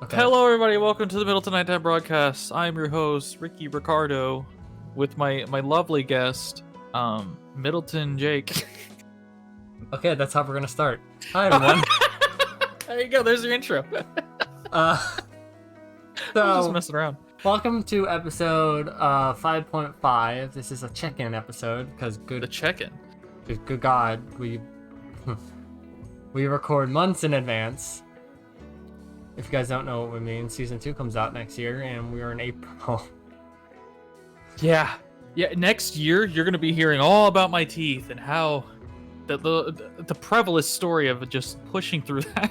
Okay. Hello, everybody. Welcome to the Middleton Nytetime broadcast. I'm your host, Ricky Ricardo, with my lovely guest, Middleton Jake. Okay, that's how we're gonna start. Hi, everyone. There you go. There's your intro. uh, I'm just so messing around. welcome to episode 5.5. This is a check-in episode because The check-in. good God, we record months in advance. If you guys don't know what we mean, season 2 comes out next year, and we are in April. Yeah. Next year, you're gonna be hearing all about my teeth and how the prevalent story of just pushing through that.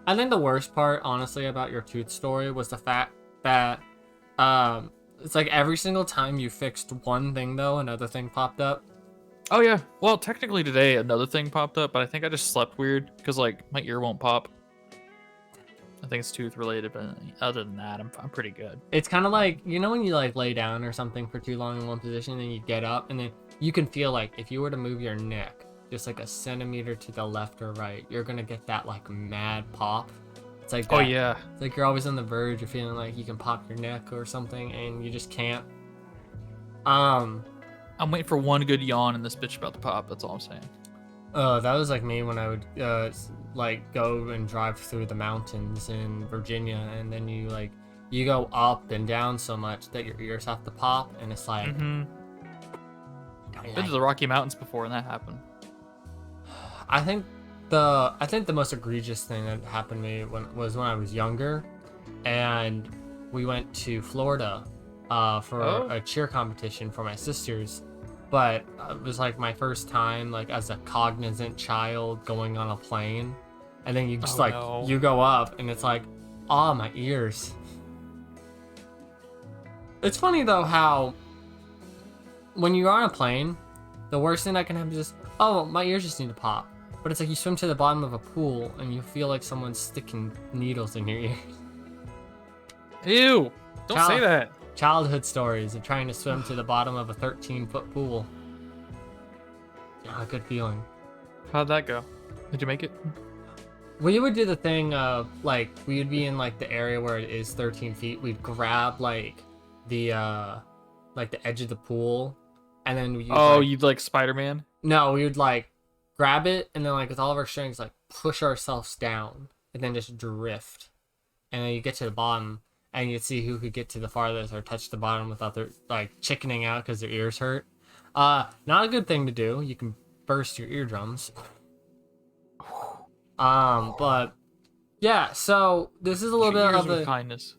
I think the worst part, honestly, about your tooth story was the fact that it's like every single time you fixed one thing, though, another thing popped up. Oh yeah. Well, technically today another thing popped up, but I think I just slept weird because like my ear won't pop. I think it's tooth related, but other than that, I'm pretty good. It's kind of like, you know, when you like lay down or something for too long in one position and you get up and then you can feel like if you were to move your neck just like a centimeter to the left or right, you're gonna get that like mad pop. It's like that. Oh yeah. It's like you're always on the verge of feeling like you can pop your neck or something and you just can't. I'm waiting for one good yawn and this bitch about to pop. That's all I'm saying. That was like me when I would like go and drive through the mountains in Virginia, and then you go up and down so much that your ears have to pop, and it's like. Been to the Rocky Mountains before, and that happened. I think the most egregious thing that happened to me was when I was younger, and we went to Florida for a cheer competition for my sisters. But it was like my first time like as a cognizant child going on a plane, and then you just you go up and it's like, oh, my ears. It's funny though how when you're on a plane, the worst thing that can happen is just, oh, my ears just need to pop. But it's like you swim to the bottom of a pool and you feel like someone's sticking needles in your ears. Ew! Don't say that. Childhood stories of trying to swim to the bottom of a 13-foot pool. Yeah, good feeling. How'd that go? Did you make it? We would do the thing of like we would be in like the area where it is 13 feet. We'd grab like the edge of the pool, and then you'd like Spider-Man? No, we would like grab it and then like with all of our strings like push ourselves down and then just drift, and then you get to the bottom. And you'd see who could get to the farthest or touch the bottom without their like chickening out because their ears hurt. Not a good thing to do. You can burst your eardrums. But yeah. So this is a little bit of a kindness.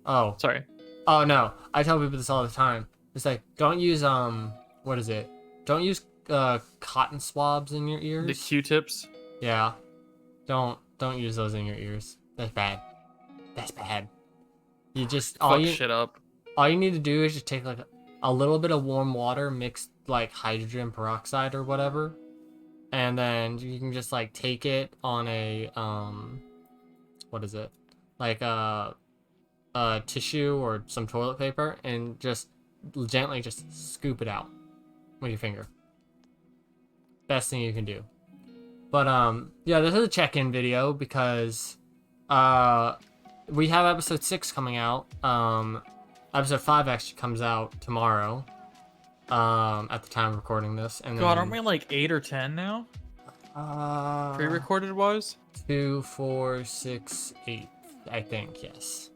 Oh, sorry. Oh no, I tell people this all the time. It's like don't use what is it? Don't use cotton swabs in your ears. The Q-tips. Yeah. Don't use those in your ears. That's bad. That's bad. You just shit up. All you need to do is just take like a little bit of warm water mixed like hydrogen peroxide or whatever, and then you can just like take it on a what is it, like a tissue or some toilet paper, and just gently just scoop it out with your finger. Best thing you can do. But yeah, this is a check-in video because we have episode 6 coming out. Episode 5 actually comes out tomorrow. At the time of recording this, and God, aren't we like 8 or 10 now? Pre-recorded was 2, 4, 6, 8. I think, yes.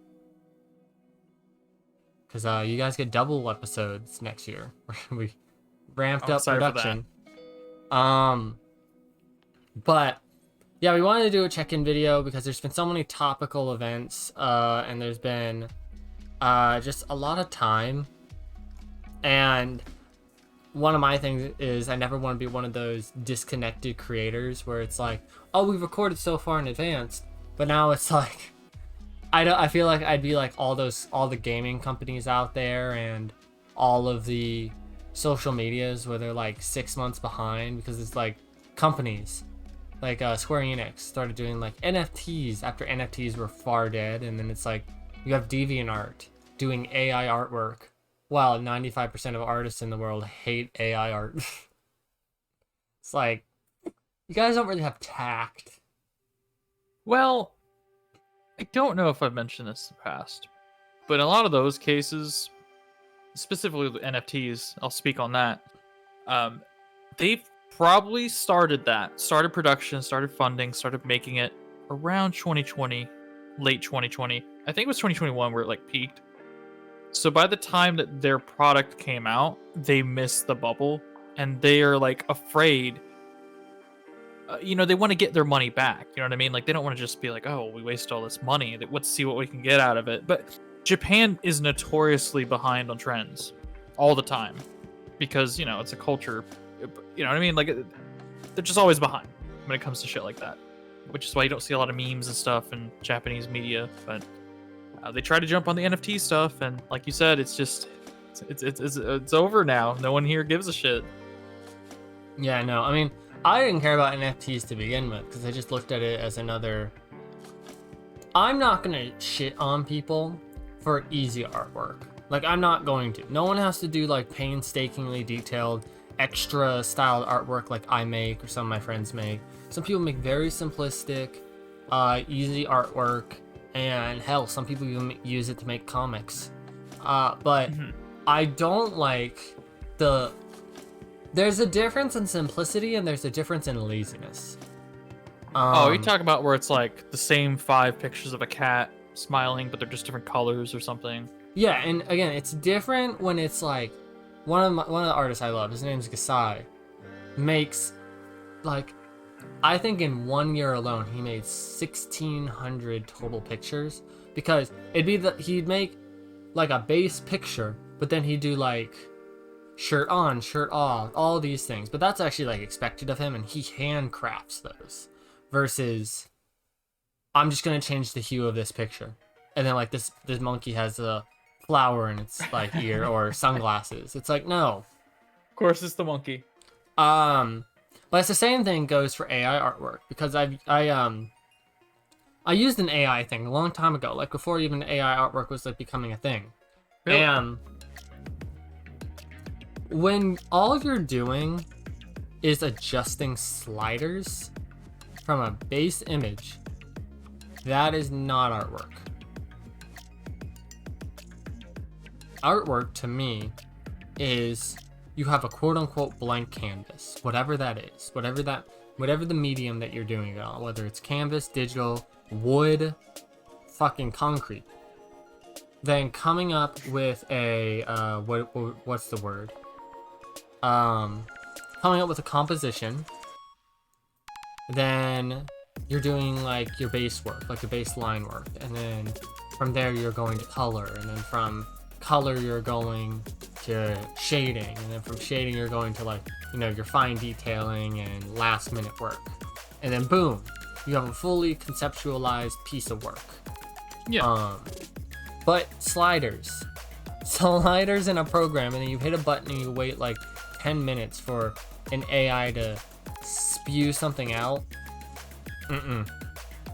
Because you guys get double episodes next year. We ramped up production. But yeah, we wanted to do a check-in video because there's been so many topical events, and there's been just a lot of time. And one of my things is I never want to be one of those disconnected creators where it's like, oh, we've recorded so far in advance, but now it's like, I feel like I'd be like all the gaming companies out there and all of the social medias where they're like 6 months behind because it's like companies. Like Square Enix started doing like NFTs after NFTs were far dead, and then it's like you have DeviantArt doing AI artwork while 95% of artists in the world hate AI art. It's like, you guys don't really have tact. Well, I don't know if I've mentioned this in the past, but in a lot of those cases, specifically the NFTs, I'll speak on that. Um, they probably started production, started funding, started making it around 2020, late 2020. I think it was 2021 where it like peaked. So by the time that their product came out, they missed the bubble and they are like afraid. They want to get their money back. You know what I mean? Like they don't want to just be like, oh, we wasted all this money. Let's see what we can get out of it. But Japan is notoriously behind on trends all the time because it's a culture. You know what I mean? Like they're just always behind when it comes to shit like that, which is why you don't see a lot of memes and stuff in Japanese media. But they try to jump on the NFT stuff, and like you said, it's over now. No one here gives a shit. Yeah, no, I mean, I didn't care about NFTs to begin with because I just looked at it as another. I'm not gonna shit on people for easy artwork. Like, I'm not going to. No one has to do like painstakingly detailed, extra styled artwork like I make or some of my friends make. Some people make very simplistic, easy artwork, and hell, some people even use it to make comics. But I don't like the. There's a difference in simplicity and there's a difference in laziness. You talk about where it's like the same 5 pictures of a cat smiling, but they're just different colors or something. Yeah, and again, it's different when it's like one of the artists I love. His name's Gasai. Makes like, I think in 1 year alone he made 1,600 total pictures because he'd make like a base picture, but then he'd do like shirt on, shirt off, all these things. But that's actually like expected of him, and he handcrafts those. Versus, I'm just gonna change the hue of this picture, and then like this monkey has a flower in its like ear or sunglasses. It's like, no. Of course, it's the monkey. But it's the same thing goes for AI artwork because I used an AI thing a long time ago, like before even AI artwork was like becoming a thing. Really? And when all you're doing is adjusting sliders from a base image, that is not artwork. Artwork to me is you have a quote-unquote blank canvas, whatever that is, whatever the medium that you're doing it on, whether it's canvas, digital, wood, fucking concrete. Then coming up with a what's the word? Coming up with a composition. Then you're doing like your base work, like your baseline work, and then from there you're going to color, and then from color you're going to shading, and then from shading you're going to like your fine detailing and last minute work, and then boom, you have a fully conceptualized piece of work. Yeah. But sliders in a program, and then you hit a button and you wait like 10 minutes for an AI to spew something out.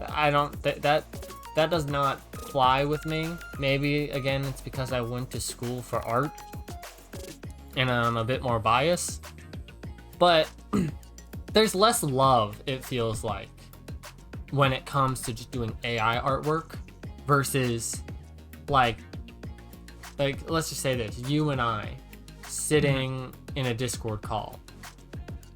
I don't. That does not fly with me. Maybe again, it's because I went to school for art, and I'm a bit more biased. But there's less love, it feels like, when it comes to just doing AI artwork versus like let's just say this: you and I sitting in a Discord call,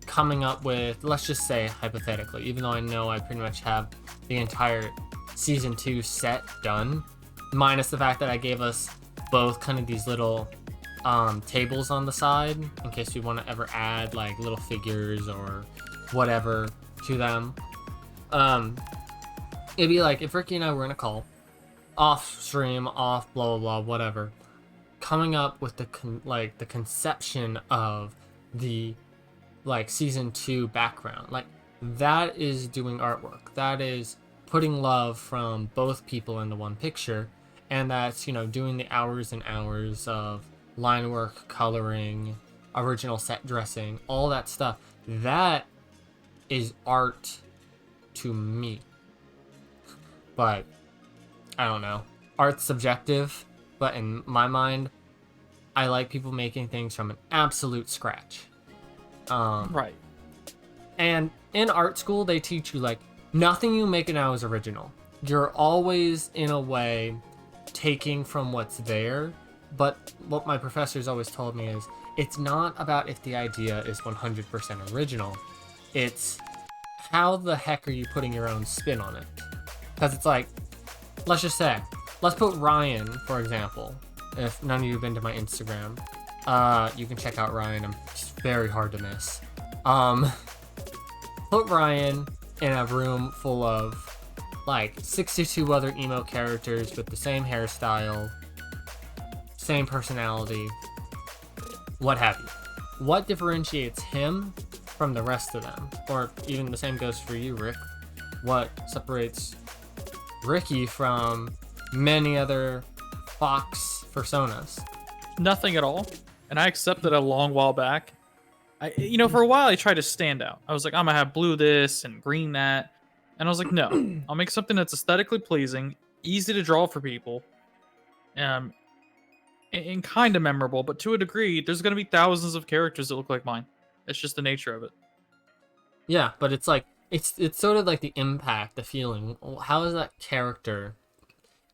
coming up with, let's just say hypothetically, even though I know I pretty much have the entire season 2 set done, minus the fact that I gave us both kind of these little tables on the side in case we want to ever add like little figures or whatever to them. It'd be like if Ricky and I were in a call, off stream, off blah blah blah, whatever, coming up with the conception of the like season 2 background. Like, that is doing artwork. That is putting love from both people into one picture, and that's doing the hours and hours of line work, coloring, original set dressing, all that stuff. That is art to me. But I don't know, art's subjective, but in my mind I like people making things from an absolute scratch. Right. And in art school, they teach you like nothing you make now is original. you're always in a way taking from what's there. But what my professors always told me is it's not about if the idea is 100% original. It's how the heck are you putting your own spin on it? Because it's like, let's just say, let's put Ryan, for example. If none of you have been to my Instagram, you can check out Ryan. I'm just very hard to miss. Put Ryan in a room full of like 62 other emo characters with the same hairstyle, same personality, what have you. What differentiates him from the rest of them? Or even the same goes for you, Rick. What separates Ricky from many other Fox personas? Nothing at all. And I accepted a long while back. For a while I tried to stand out. I was like, I'm gonna have blue this and green that. And I was like, no, I'll make something that's aesthetically pleasing, easy to draw for people, and kind of memorable. But to a degree, there's gonna be thousands of characters that look like mine. It's just the nature of it. Yeah, but it's like, it's sort of like the impact, the feeling. How is that character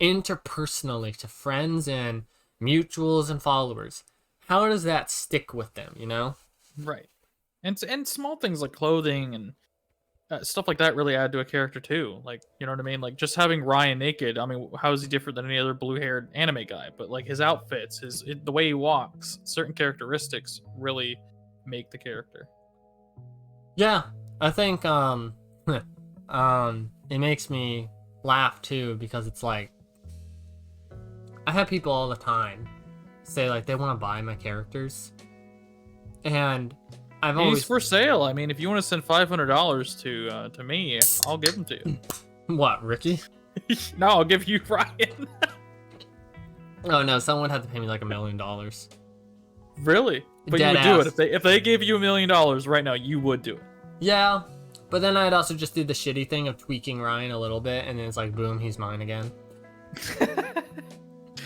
interpersonally to friends and mutuals and followers? How does that stick with them, you know? Right. And small things like clothing and stuff like that really add to a character too. Like, you know what I mean? Like just having Ryan naked. I mean, how is he different than any other blue-haired anime guy? But like his outfits, the way he walks, certain characteristics really make the character. Yeah, I think it makes me laugh too, because it's like I have people all the time say like they want to buy my characters, and I've always He's for sale. I mean, if you want to send $500 to me, I'll give them to you. What, Ricky? No, I'll give you Ryan. Oh no, someone had to pay me like $1 million. Really? But Dead you would ass. do it if they gave you $1 million right now. You would do it. Yeah, but then I'd also just do the shitty thing of tweaking Ryan a little bit, and then it's like, boom, he's mine again.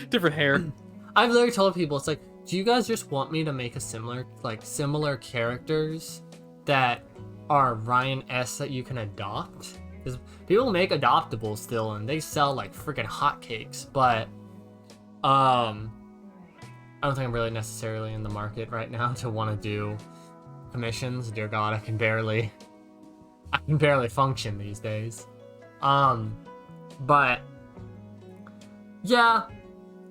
Different hair. I've literally told people, it's like, do you guys just want me to make a similar characters that are Ryan S that you can adopt? Because people make adoptables still, and they sell like freaking hotcakes, but I don't think I'm really necessarily in the market right now to want to do commissions. Dear God, I can barely function these days. But yeah,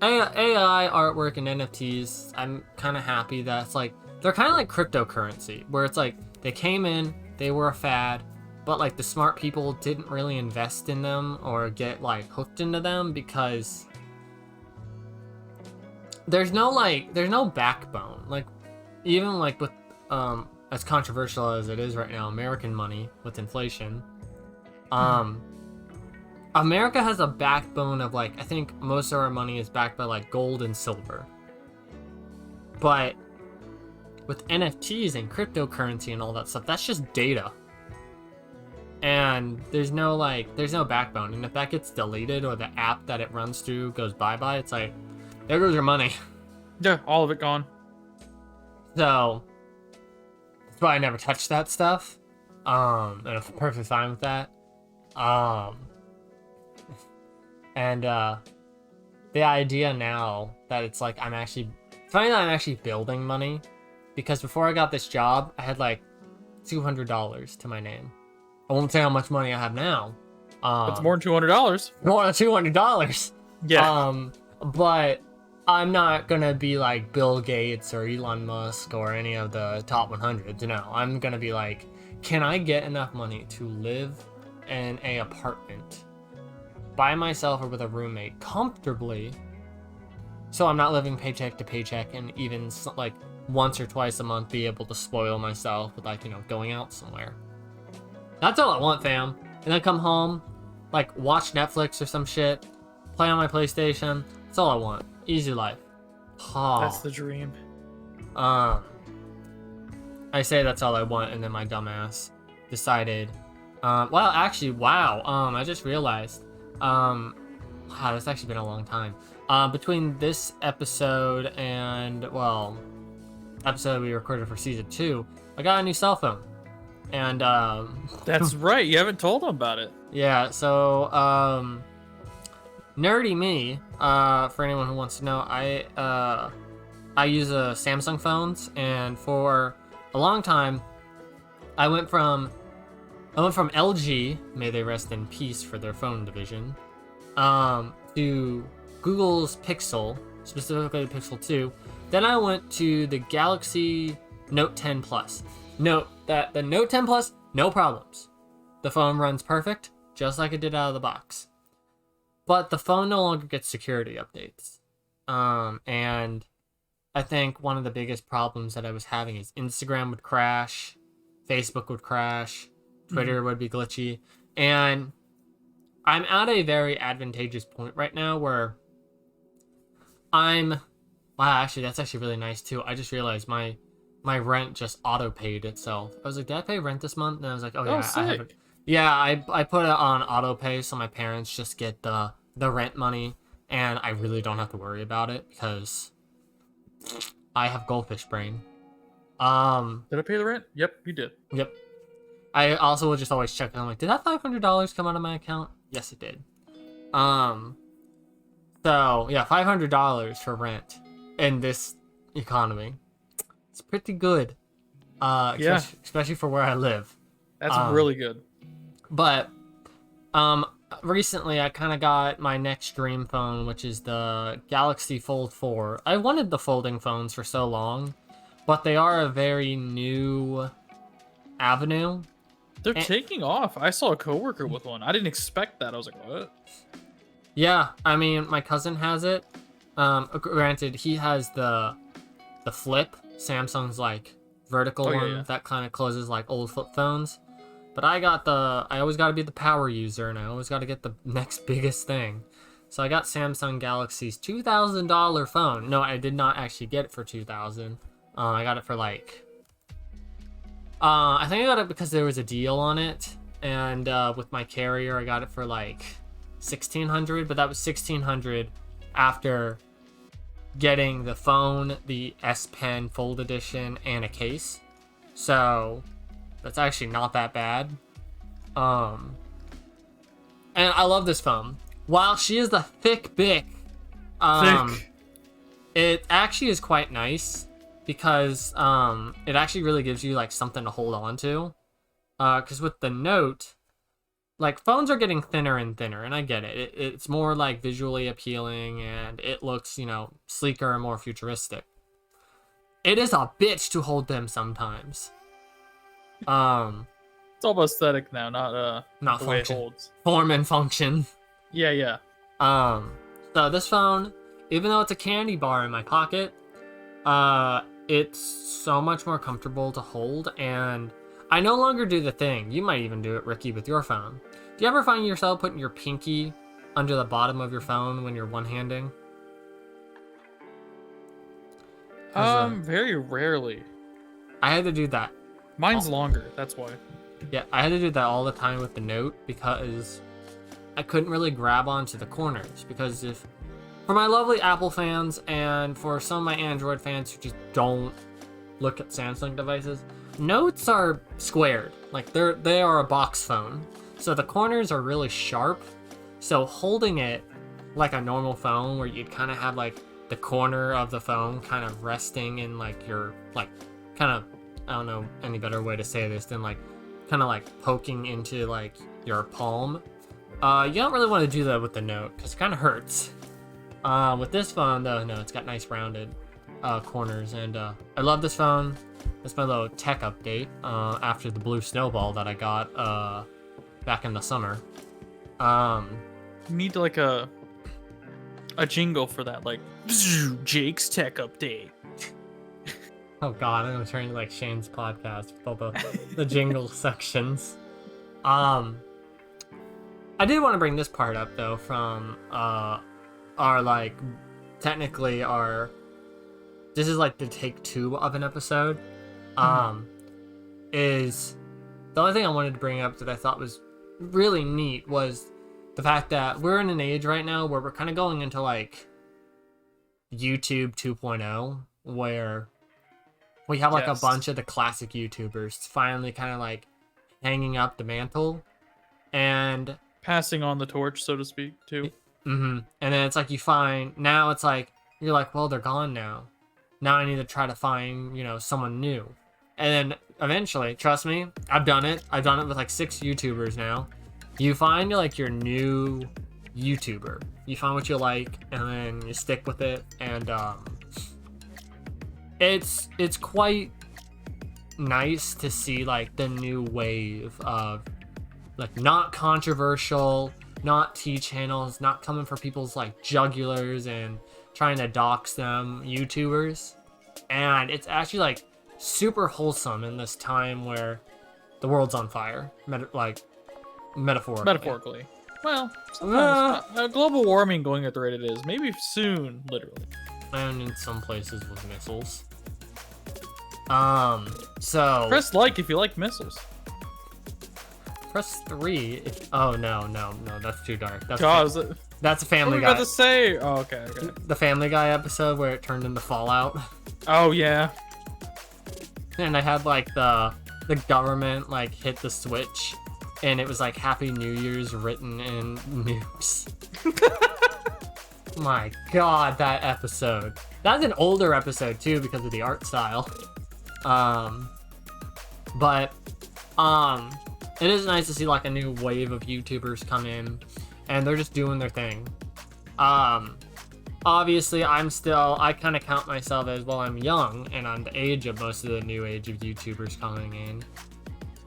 AI artwork and NFTs, I'm kind of happy that it's like, they're kind of like cryptocurrency, where it's like, they came in, they were a fad, but like the smart people didn't really invest in them or get like hooked into them, because there's no backbone. Like, even like with, as controversial as it is right now, American money with inflation, America has a backbone of like, I think most of our money is backed by like gold and silver. But with NFTs and cryptocurrency and all that stuff, that's just data. And there's no backbone. And if that gets deleted or the app that it runs through goes bye-bye, it's like, there goes your money. Yeah, all of it gone. So that's why I never touched that stuff. And I'm perfectly fine with that. And the idea now that it's like I'm actually building money, because before I got this job, I had like $200 to my name. I won't say how much money I have now. It's more than $200. More than $200. Yeah. But I'm not gonna be like Bill Gates or Elon Musk or any of the top 100. No, I'm gonna be like, can I get enough money to live in a apartment by myself or with a roommate comfortably, so I'm not living paycheck to paycheck, and even like once or twice a month be able to spoil myself with like, going out somewhere. That's all I want, fam. And then come home, like watch Netflix or some shit, play on my PlayStation. That's all I want. Easy life. That's the dream. I say that's all I want, and then my dumbass decided, well, actually, wow, I just realized, wow, it's actually been a long time. Between this episode and, well, episode we recorded for season 2, I got a new cell phone. And, That's right. You haven't told them about it. Yeah, so nerdy me, for anyone who wants to know, I use Samsung phones, and for a long time I went from LG, may they rest in peace for their phone division, to Google's Pixel, specifically the Pixel 2. Then I went to the Galaxy Note 10 Plus. Note that the Note 10 Plus, no problems. The phone runs perfect, just like it did out of the box. But the phone no longer gets security updates. And I think one of the biggest problems that I was having is Instagram would crash, Facebook would crash, Twitter would be glitchy. And I'm at a very advantageous point right now where wow, actually, that's actually really nice too. I just realized my rent just auto paid itself. I was like, did I pay rent this month? And I was like, oh yeah, I haven't. Yeah, I put it on auto pay so my parents just get the rent money, and I really don't have to worry about it because I have goldfish brain. Did I pay the rent? Yep, you did. Yep. I also will just always check. I'm like, did that $500 come out of my account? Yes, it did. So yeah, $500 for rent in this economy. It's pretty good. Yeah. Especially for where I live. That's really good. But recently I kind of got my next dream phone, which is the Galaxy Fold 4. I wanted the folding phones for so long, but they are a very new avenue. They're taking off. I saw a coworker with one. I didn't expect that. I was like, what? Yeah, I mean, my cousin has it. Granted, he has the flip, Samsung's like vertical one that kind of closes like old flip phones. But I always got to be the power user, and I always got to get the next biggest thing. So I got Samsung Galaxy's $2,000 phone. No, I did not actually get it for $2,000. I got it for like, I think I got it because there was a deal on it, and with my carrier, I got it for like $1,600. But that was $1,600 after getting the phone, the S Pen Fold Edition, and a case. So that's actually not that bad. And I love this phone. While she is the thick bic, it actually is quite nice because it actually really gives you like something to hold on to. Because with the Note, like, phones are getting thinner and thinner, and I get it. It's more like visually appealing, and it looks, sleeker and more futuristic. It is a bitch to hold them sometimes. It's all aesthetic now, not not the function. way it holds. Form and function. Yeah. So this phone, even though it's a candy bar in my pocket, it's so much more comfortable to hold, and I no longer do the thing. You might even do it, Ricky, with your phone. Do you ever find yourself putting your pinky under the bottom of your phone when you're one-handing? Very rarely. I had to do that. Mine's longer, that's why. Yeah, I had to do that all the time with the Note because I couldn't really grab onto the corners. Because for my lovely Apple fans and for some of my Android fans who just don't look at Samsung devices, Notes are squared. Like, they are a box phone. So the corners are really sharp. So holding it like a normal phone where you'd kind of have like the corner of the phone kind of resting in like your, like, kind of, I don't know any better way to say this than like kind of like poking into like your palm. You don't really want to do that with the Note because it kind of hurts. With this phone though, no, it's got nice rounded corners, and I love this phone. That's my little tech update after the blue snowball that I got back in the summer. You need like a jingle for that, like Jake's tech update. Oh god, I'm gonna turn into like Shane's podcast with all the jingle sections. I did want to bring this part up though from our like technically our this is like the take 2 of an episode. Is the only thing I wanted to bring up that I thought was really neat was the fact that we're in an age right now where we're kind of going into like YouTube 2.0, where we have like a bunch of the classic YouTubers finally kind of like hanging up the mantle. And Passing on the torch, so to speak, too. and then it's like you find, now it's like you're like, well, they're gone now. Now I need to try to find, you know, someone new. And then eventually, trust me, I've done it with like 6 YouTubers now. You find like your new YouTuber. You find what you like, and then you stick with it. And it's quite nice to see like the new wave of like not controversial, not T channels, not coming for people's like jugulars and trying to dox them YouTubers. And it's actually like super wholesome in this time where the world's on fire, metaphorically. Well, sometimes global warming going at the rate it is, maybe soon, literally. And in some places with missiles. So Press like if you like missiles. press 3 if, oh no, that's too dark. That's That's a Family what Guy. about to say? Oh, okay. The Family Guy episode where it turned into Fallout. Oh yeah. And I had like the government like hit the switch, and it was like Happy New Year's written in nukes. My God, that episode. That's an older episode too because of the art style. But it is nice to see like a new wave of YouTubers come in, and they're just doing their thing. Obviously, I kind of count myself as, well, I'm young, and I'm the age of most of the new age of YouTubers coming in.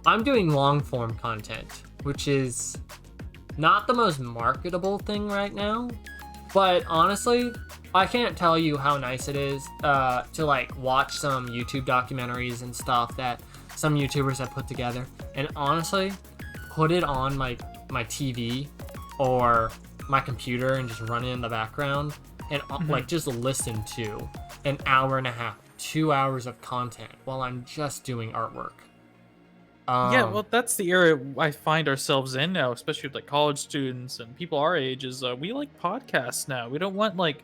I'm doing long-form content, which is not the most marketable thing right now, but honestly, I can't tell you how nice it is to like watch some YouTube documentaries and stuff that some YouTubers have put together, and honestly, put it on my TV or my computer and just run it in the background and like just listen to an hour and a half, 2 hours of content while I'm just doing artwork. Yeah, well, that's the era I find ourselves in now, especially with like college students and people our ages. We like podcasts now. We don't want like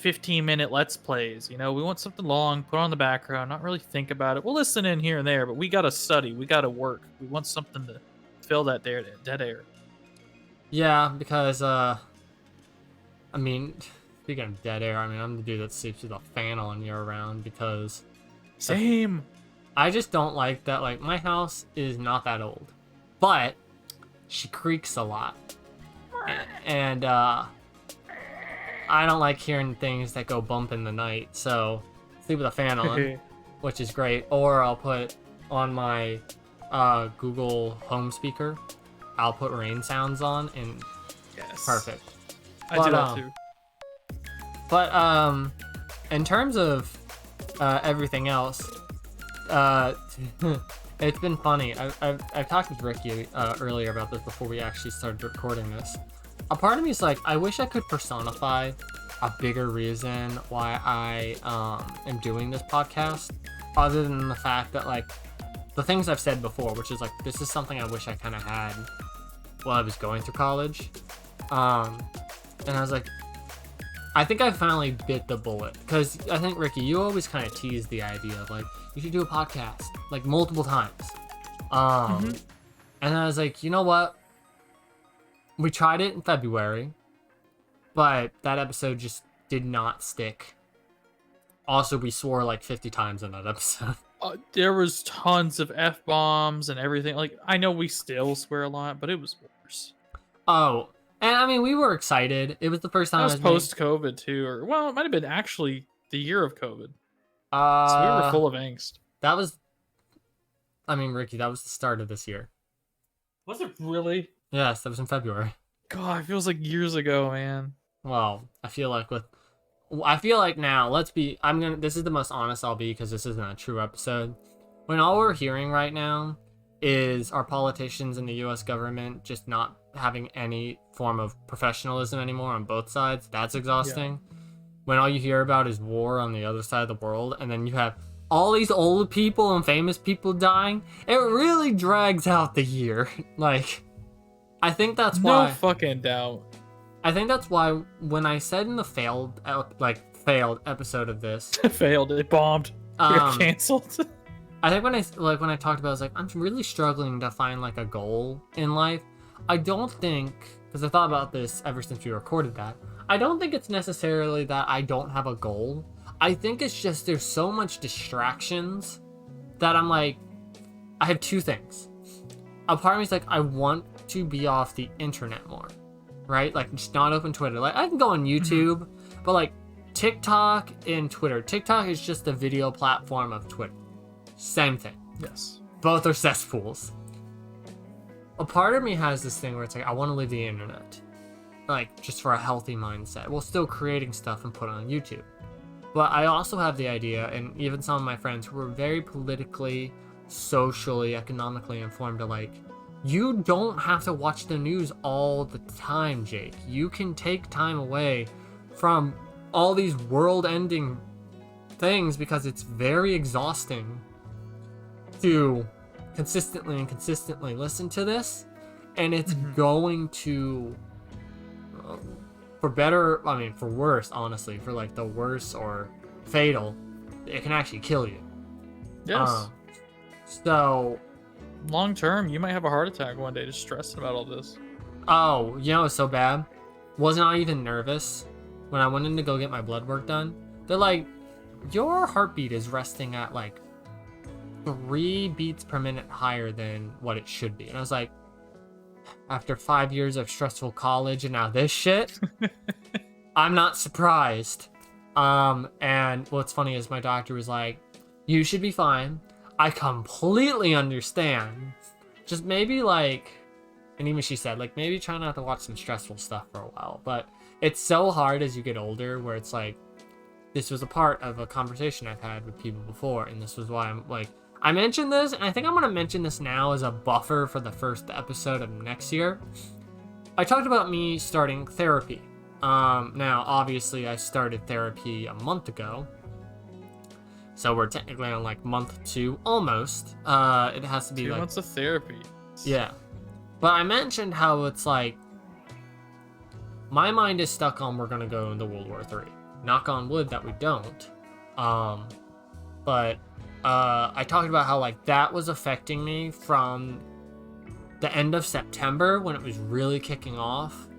15-minute let's plays. You know, we want something long, put on the background, not really think about it. We'll listen in here and there, but we gotta study. We gotta work. We want something to fill that dead air. Yeah, because I mean, speaking of dead air, I mean, I'm the dude that sleeps with a fan on year round because Same. I just don't like that. Like, my house is not that old, but she creaks a lot, and I don't like hearing things that go bump in the night. So sleep with a fan on, which is great. Or I'll put on my Google Home speaker, I'll put rain sounds on, and Yes. perfect. I do that too. But in terms of everything else, it's been funny. I've talked with Ricky earlier about this before we actually started recording this. A part of me is like, I wish I could personify a bigger reason why I am doing this podcast, other than the fact that like the things I've said before, which is like, this is something I wish I kind of had while I was going through college. And I was like, I think I finally bit the bullet, because I think, Ricky, you always kind of teased the idea of like, you should do a podcast like multiple times. And I was like, you know what? We tried it in February, but that episode just did not stick. Also, we swore like 50 times in that episode. There was tons of F-bombs and everything. Like, I know we still swear a lot, but it was worse. Oh, and I mean, we were excited. It was the first time. That was post-COVID too, or well, it might have been actually the year of COVID. So So we were full of angst. That was, I mean, Ricky, that was the start of this year. Was it really? Yes, that was in February. God, it feels like years ago, man. Well, I feel like now, this is the most honest I'll be, because this isn't a true episode. When all we're hearing right now is our politicians and the US government just not having any form of professionalism anymore on both sides, that's exhausting. Yeah. When all you hear about is war on the other side of the world, and then you have all these old people and famous people dying, it really drags out the year. Like, I think that's why. No fucking doubt. I think that's why when I said in the failed episode of this, It failed. It bombed. You're canceled. I think when I talked about it, I was like, I'm really struggling to find like a goal in life. I don't think, because I thought about this ever since we recorded that, I don't think it's necessarily that I don't have a goal. I think it's just there's so much distractions that I'm like, I have two things. A part of me is like, I want to be off the internet more, right? Like, just not open Twitter. Like, I can go on YouTube, but like TikTok and Twitter. TikTok is just the video platform of Twitter. Same thing. Yes. Both are cesspools. A part of me has this thing where it's like, I want to leave the internet. Like, just for a healthy mindset, while still creating stuff and put it on YouTube. But I also have the idea, and even some of my friends who are very politically, socially, economically informed are like, you don't have to watch the news all the time, Jake. You can take time away from all these world-ending things because it's very exhausting to consistently listen to this, and it's going to, for better, I mean, for worse, honestly, for like the worse or fatal, it can actually kill you. Yes. So, long term, you might have a heart attack one day just stressing about all this. oh, you know, it's so bad. Wasn't I even nervous when I went in to go get my blood work done? They're like, your heartbeat is resting at like 3 beats per minute higher than what it should be. And I was like, after 5 years of stressful college and now this shit, I'm not surprised. And what's funny is my doctor was like, you should be fine. I completely understand. Just maybe like, and even she said, like, maybe try not to watch some stressful stuff for a while. But it's so hard as you get older where it's like, this was a part of a conversation I've had with people before. And this was why I'm like, I mentioned this, and I think I'm going to mention this now as a buffer for the first episode of next year. I talked about me starting therapy. Now, obviously, I started therapy a month ago. So we're technically on like month 2, almost. It has to be 2 like... months of therapy. Yeah. But I mentioned how it's like, my mind is stuck on we're going to go into World War III. Knock on wood that we don't. But I talked about how like that was affecting me from the end of September when it was really kicking off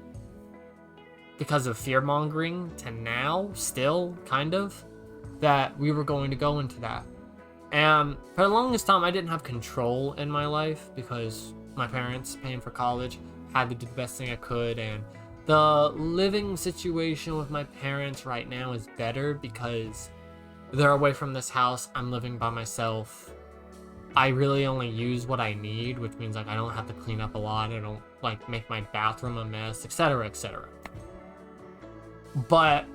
because of fear mongering to now, still kind of, that we were going to go into that. And for the longest time, I didn't have control in my life because my parents paying for college, had to do the best thing I could, and the living situation with my parents right now is better because they're away from this house. I'm living by myself. I really only use what I need, which means like I don't have to clean up a lot. I don't like make my bathroom a mess, etc., etc. But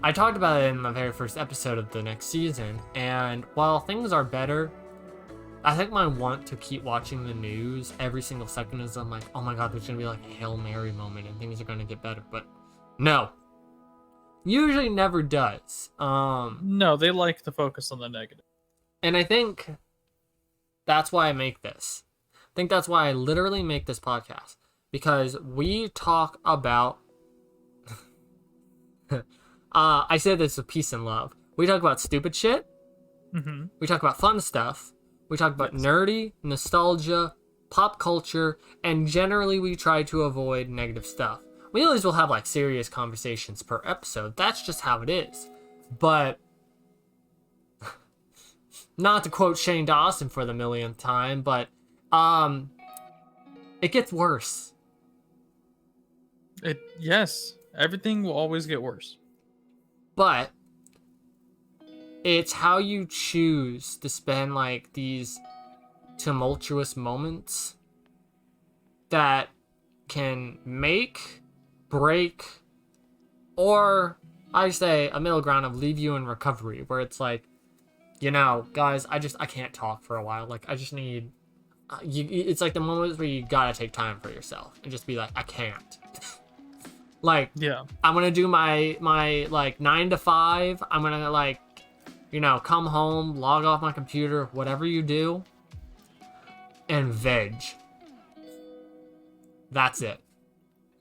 I talked about it in the very first episode of the next season, and while things are better, I think my want to keep watching the news every single second is I'm like, oh my god, there's gonna be like a Hail Mary moment and things are gonna get better. But no. Usually never does. No, they like to focus on the negative. And I think that's why I make this. I think that's why I literally make this podcast. Because we talk about... I said this with peace and love. We talk about stupid shit. Mm-hmm. We talk about fun stuff. We talk about nerdy, nostalgia, pop culture, and generally we try to avoid negative stuff. We always will have like serious conversations per episode. That's just how it is. But not to quote Shane Dawson for the millionth time, but it gets worse. Yes, everything will always get worse. But it's how you choose to spend like these tumultuous moments that can make, break, or I say a middle ground of leave you in recovery, where it's like, you know, guys, I can't talk for a while. Like, I just need, it's like the moments where you gotta take time for yourself and just be like, I can't. Like, yeah, I'm gonna do my like 9 to 5. I'm gonna like, you know, come home, log off my computer, whatever you do, and veg. That's it.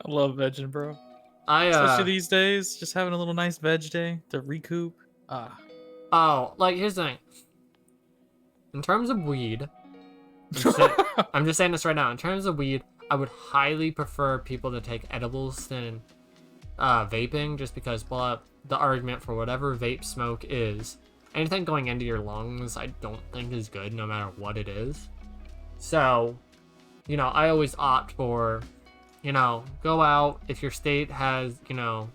I love vegging, bro. Especially these days, just having a little nice veg day to recoup. Oh, like here's the thing. in terms of weed, I'm just saying this right now. In terms of weed, I would highly prefer people to take edibles than vaping, just because, well, the argument for whatever vape smoke is, anything going into your lungs, I don't think is good, no matter what it is. So, you know, I always opt for, you know, go out if your state has, you know,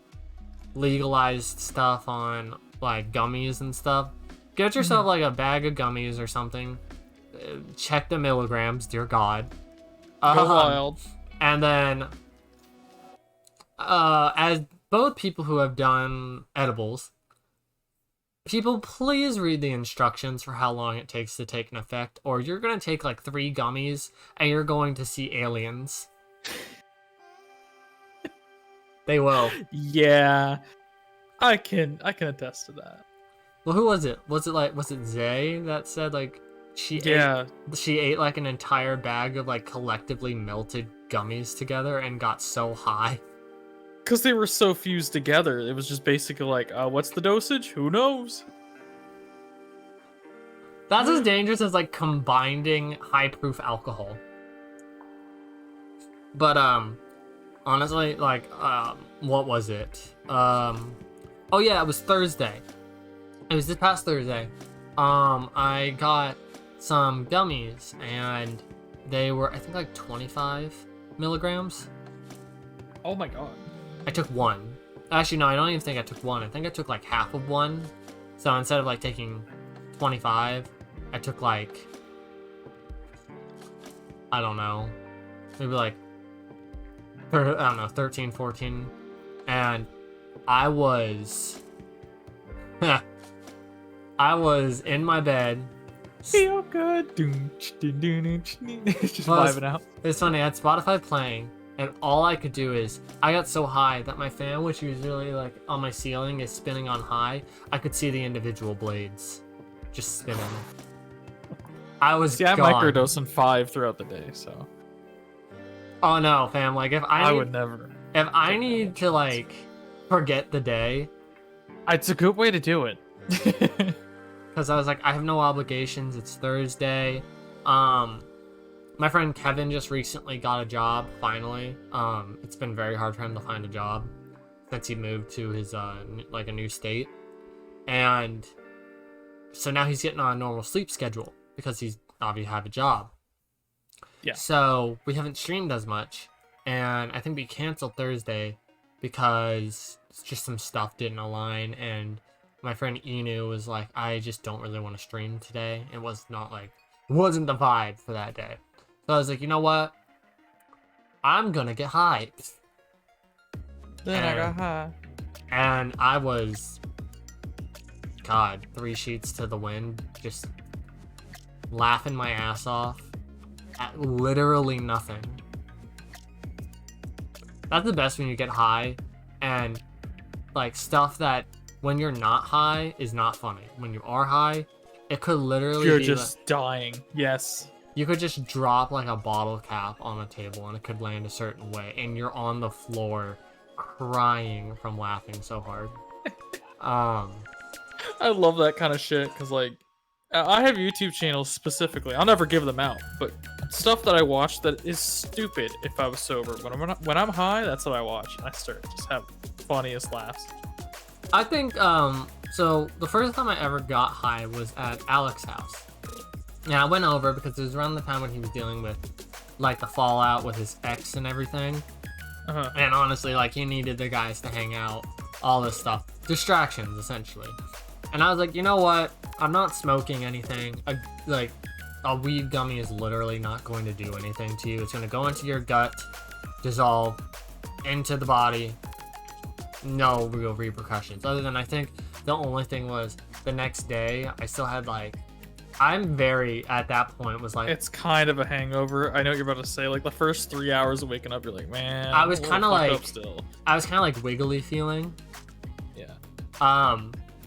legalized stuff on like gummies and stuff. Get yourself like a bag of gummies or something. Check the milligrams, dear God. Go wild. And then, as both people who have done edibles, people, please read the instructions for how long it takes to take an effect, or you're gonna take like 3 gummies and you're going to see aliens. They will. Yeah, I can attest to that. Well, who was it? Was it Zay that said like she ate like an entire bag of like collectively melted gummies together and got so high? Because they were so fused together. It was just basically like, what's the dosage? Who knows? That's as dangerous as like combining high proof alcohol. But honestly, like what was it? Oh yeah, it was Thursday. It was this past Thursday. I got some gummies and they were, I think, like 25 milligrams. Oh my god. I took one. Actually, no, I don't even think I took one. I think I took like half of one. So instead of like taking 25, I took like, I don't know, maybe like, I don't know, 13, 14. And I was in my bed. Feel good. Just vibing out. It's funny, I had Spotify playing, and all I could do is, I got so high that my fan, which usually like on my ceiling is spinning on high, I could see the individual blades just spinning. I was gone. I microdosing 5 throughout the day, so. Oh no, fam, like if I would never. If I need to like forget the day. It's a good way to do it. Because I was like, I have no obligations. It's Thursday. My friend Kevin just recently got a job, finally. It's been very hard for him to find a job since he moved to his, like a new state. And so now he's getting on a normal sleep schedule because he's obviously have a job. Yeah. So we haven't streamed as much. And I think we canceled Thursday because just some stuff didn't align, and my friend Inu was like, I just don't really want to stream today. It wasn't the vibe for that day. So I was like, you know what? I'm gonna get high. Then I got high. And I was, God, 3 sheets to the wind, just laughing my ass off at literally nothing. That's the best when you get high, and like stuff that when you're not high is not funny. When you are high, it could literally You're be just like, dying. Yes. you could just drop like a bottle cap on a table and it could land a certain way, and you're on the floor crying from laughing so hard. I love that kind of shit because, like, I have YouTube channels specifically. I'll never give them out, but stuff that I watch that is stupid if I was sober. When I'm high, that's what I watch. And I start just have funniest laughs. I think, so the first time I ever got high was at Alex's house. Yeah, I went over because it was around the time when he was dealing with, like, the fallout with his ex and everything. Uh-huh. And honestly, like, he needed the guys to hang out, all this stuff. Distractions, essentially. And I was like, you know what? I'm not smoking anything. A weed gummy is literally not going to do anything to you. It's going to go into your gut, dissolve into the body. No real repercussions. Other than, I think the only thing was the next day, I still had like, I'm very, at that point, was like, it's kind of a hangover. I know what you're about to say. Like the first 3 hours of waking up, you're like, man, I was kind of like, still. I was kind of like wiggly feeling. Yeah.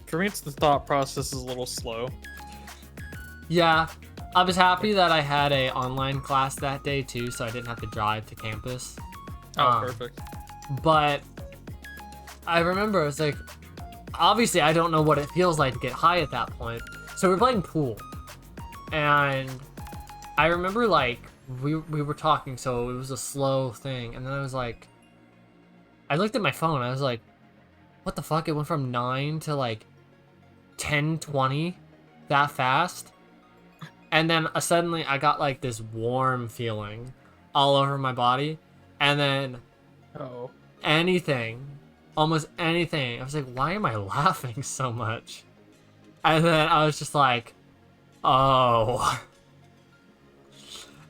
For me, it's the thought process is a little slow. Yeah. I was happy that I had a online class that day too, so I didn't have to drive to campus. Oh, perfect. But I remember it was like, obviously I don't know what it feels like to get high at that point. So we're playing pool. And I remember like we were talking, so it was a slow thing, and then I was like, I looked at my phone, I was like, what the fuck? It went from 9 to like 10:20 that fast. And then suddenly I got like this warm feeling all over my body. And then Oh. almost anything. I was like, why am I laughing so much? And then I was just like, oh.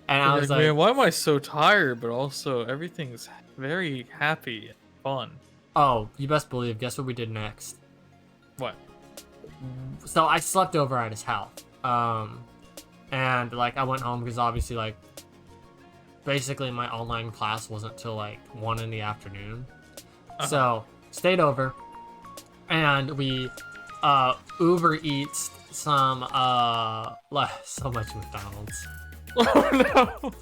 And I was like, man, why am I so tired? But also, everything's very happy and fun. oh, you best believe. Guess what we did next? What? So I slept over at his house. And like I went home because obviously like basically my online class wasn't till like 1 in the afternoon. So stayed over, and we Uber Eats some so much McDonald's. Oh no!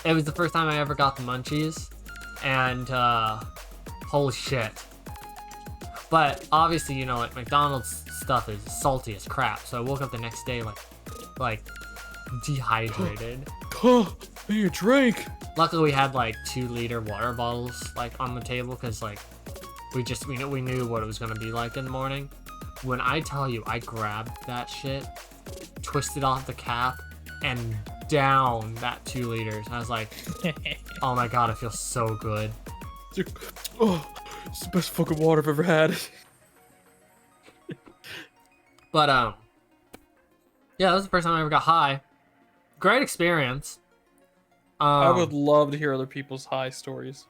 It was the first time I ever got the munchies, and holy shit. But obviously, you know, like McDonald's stuff is salty as crap. So I woke up the next day like dehydrated. Oh, I need a drink. Luckily, we had like 2-liter water bottles like on the table because like we knew what it was gonna be like in the morning. When I tell you, I grabbed that shit, twisted off the cap, and down that 2 liters. I was like, oh my god, it feels so good. Oh, it's the best fucking water I've ever had. But yeah, that was the first time I ever got high. Great experience. I would love to hear other people's high stories.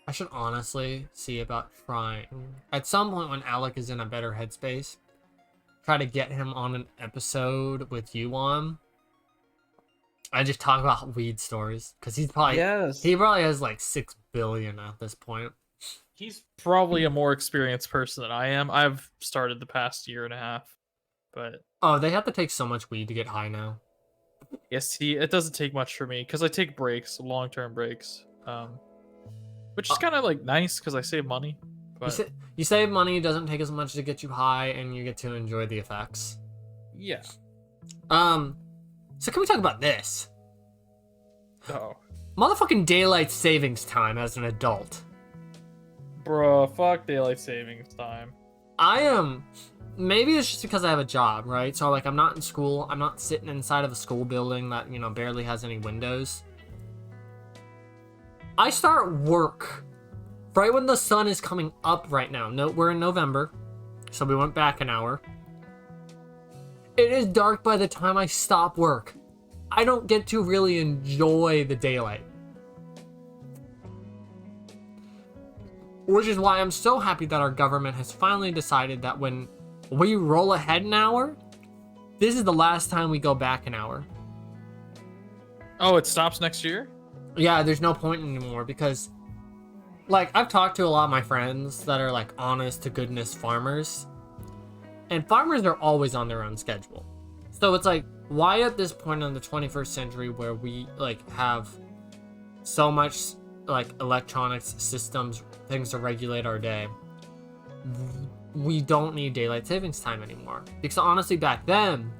I should honestly see about trying at some point when Alec is in a better headspace. Try to get him on an episode with you on. I just talk about weed stories because he probably has like 6 billion at this point. He's probably a more experienced person than I am. I've started the past year and a half, but oh, they have to take so much weed to get high now. yes, see, it doesn't take much for me because I take breaks, long-term breaks, which is kind of like nice because I save money. But you save money, doesn't take as much to get you high, and you get to enjoy the effects. Yeah. So can we talk about this? Oh. Motherfucking daylight savings time as an adult. Bruh, fuck daylight savings time. Maybe it's just because I have a job, right? So like I'm not in school, I'm not sitting inside of a school building that, you know, barely has any windows. I start work right when the sun is coming up right now. No, we're in November, so we went back an hour. It is dark by the time I stop work. I don't get to really enjoy the daylight. Which is why I'm so happy that our government has finally decided that when we roll ahead an hour, this is the last time we go back an hour. Oh, it stops next year? Yeah, there's no point anymore because, like, I've talked to a lot of my friends that are, like, honest to goodness farmers. And farmers are always on their own schedule. So it's like, why at this point in the 21st century where we, like, have so much, like, electronics, systems, things to regulate our day, we don't need daylight savings time anymore. Because honestly, back then,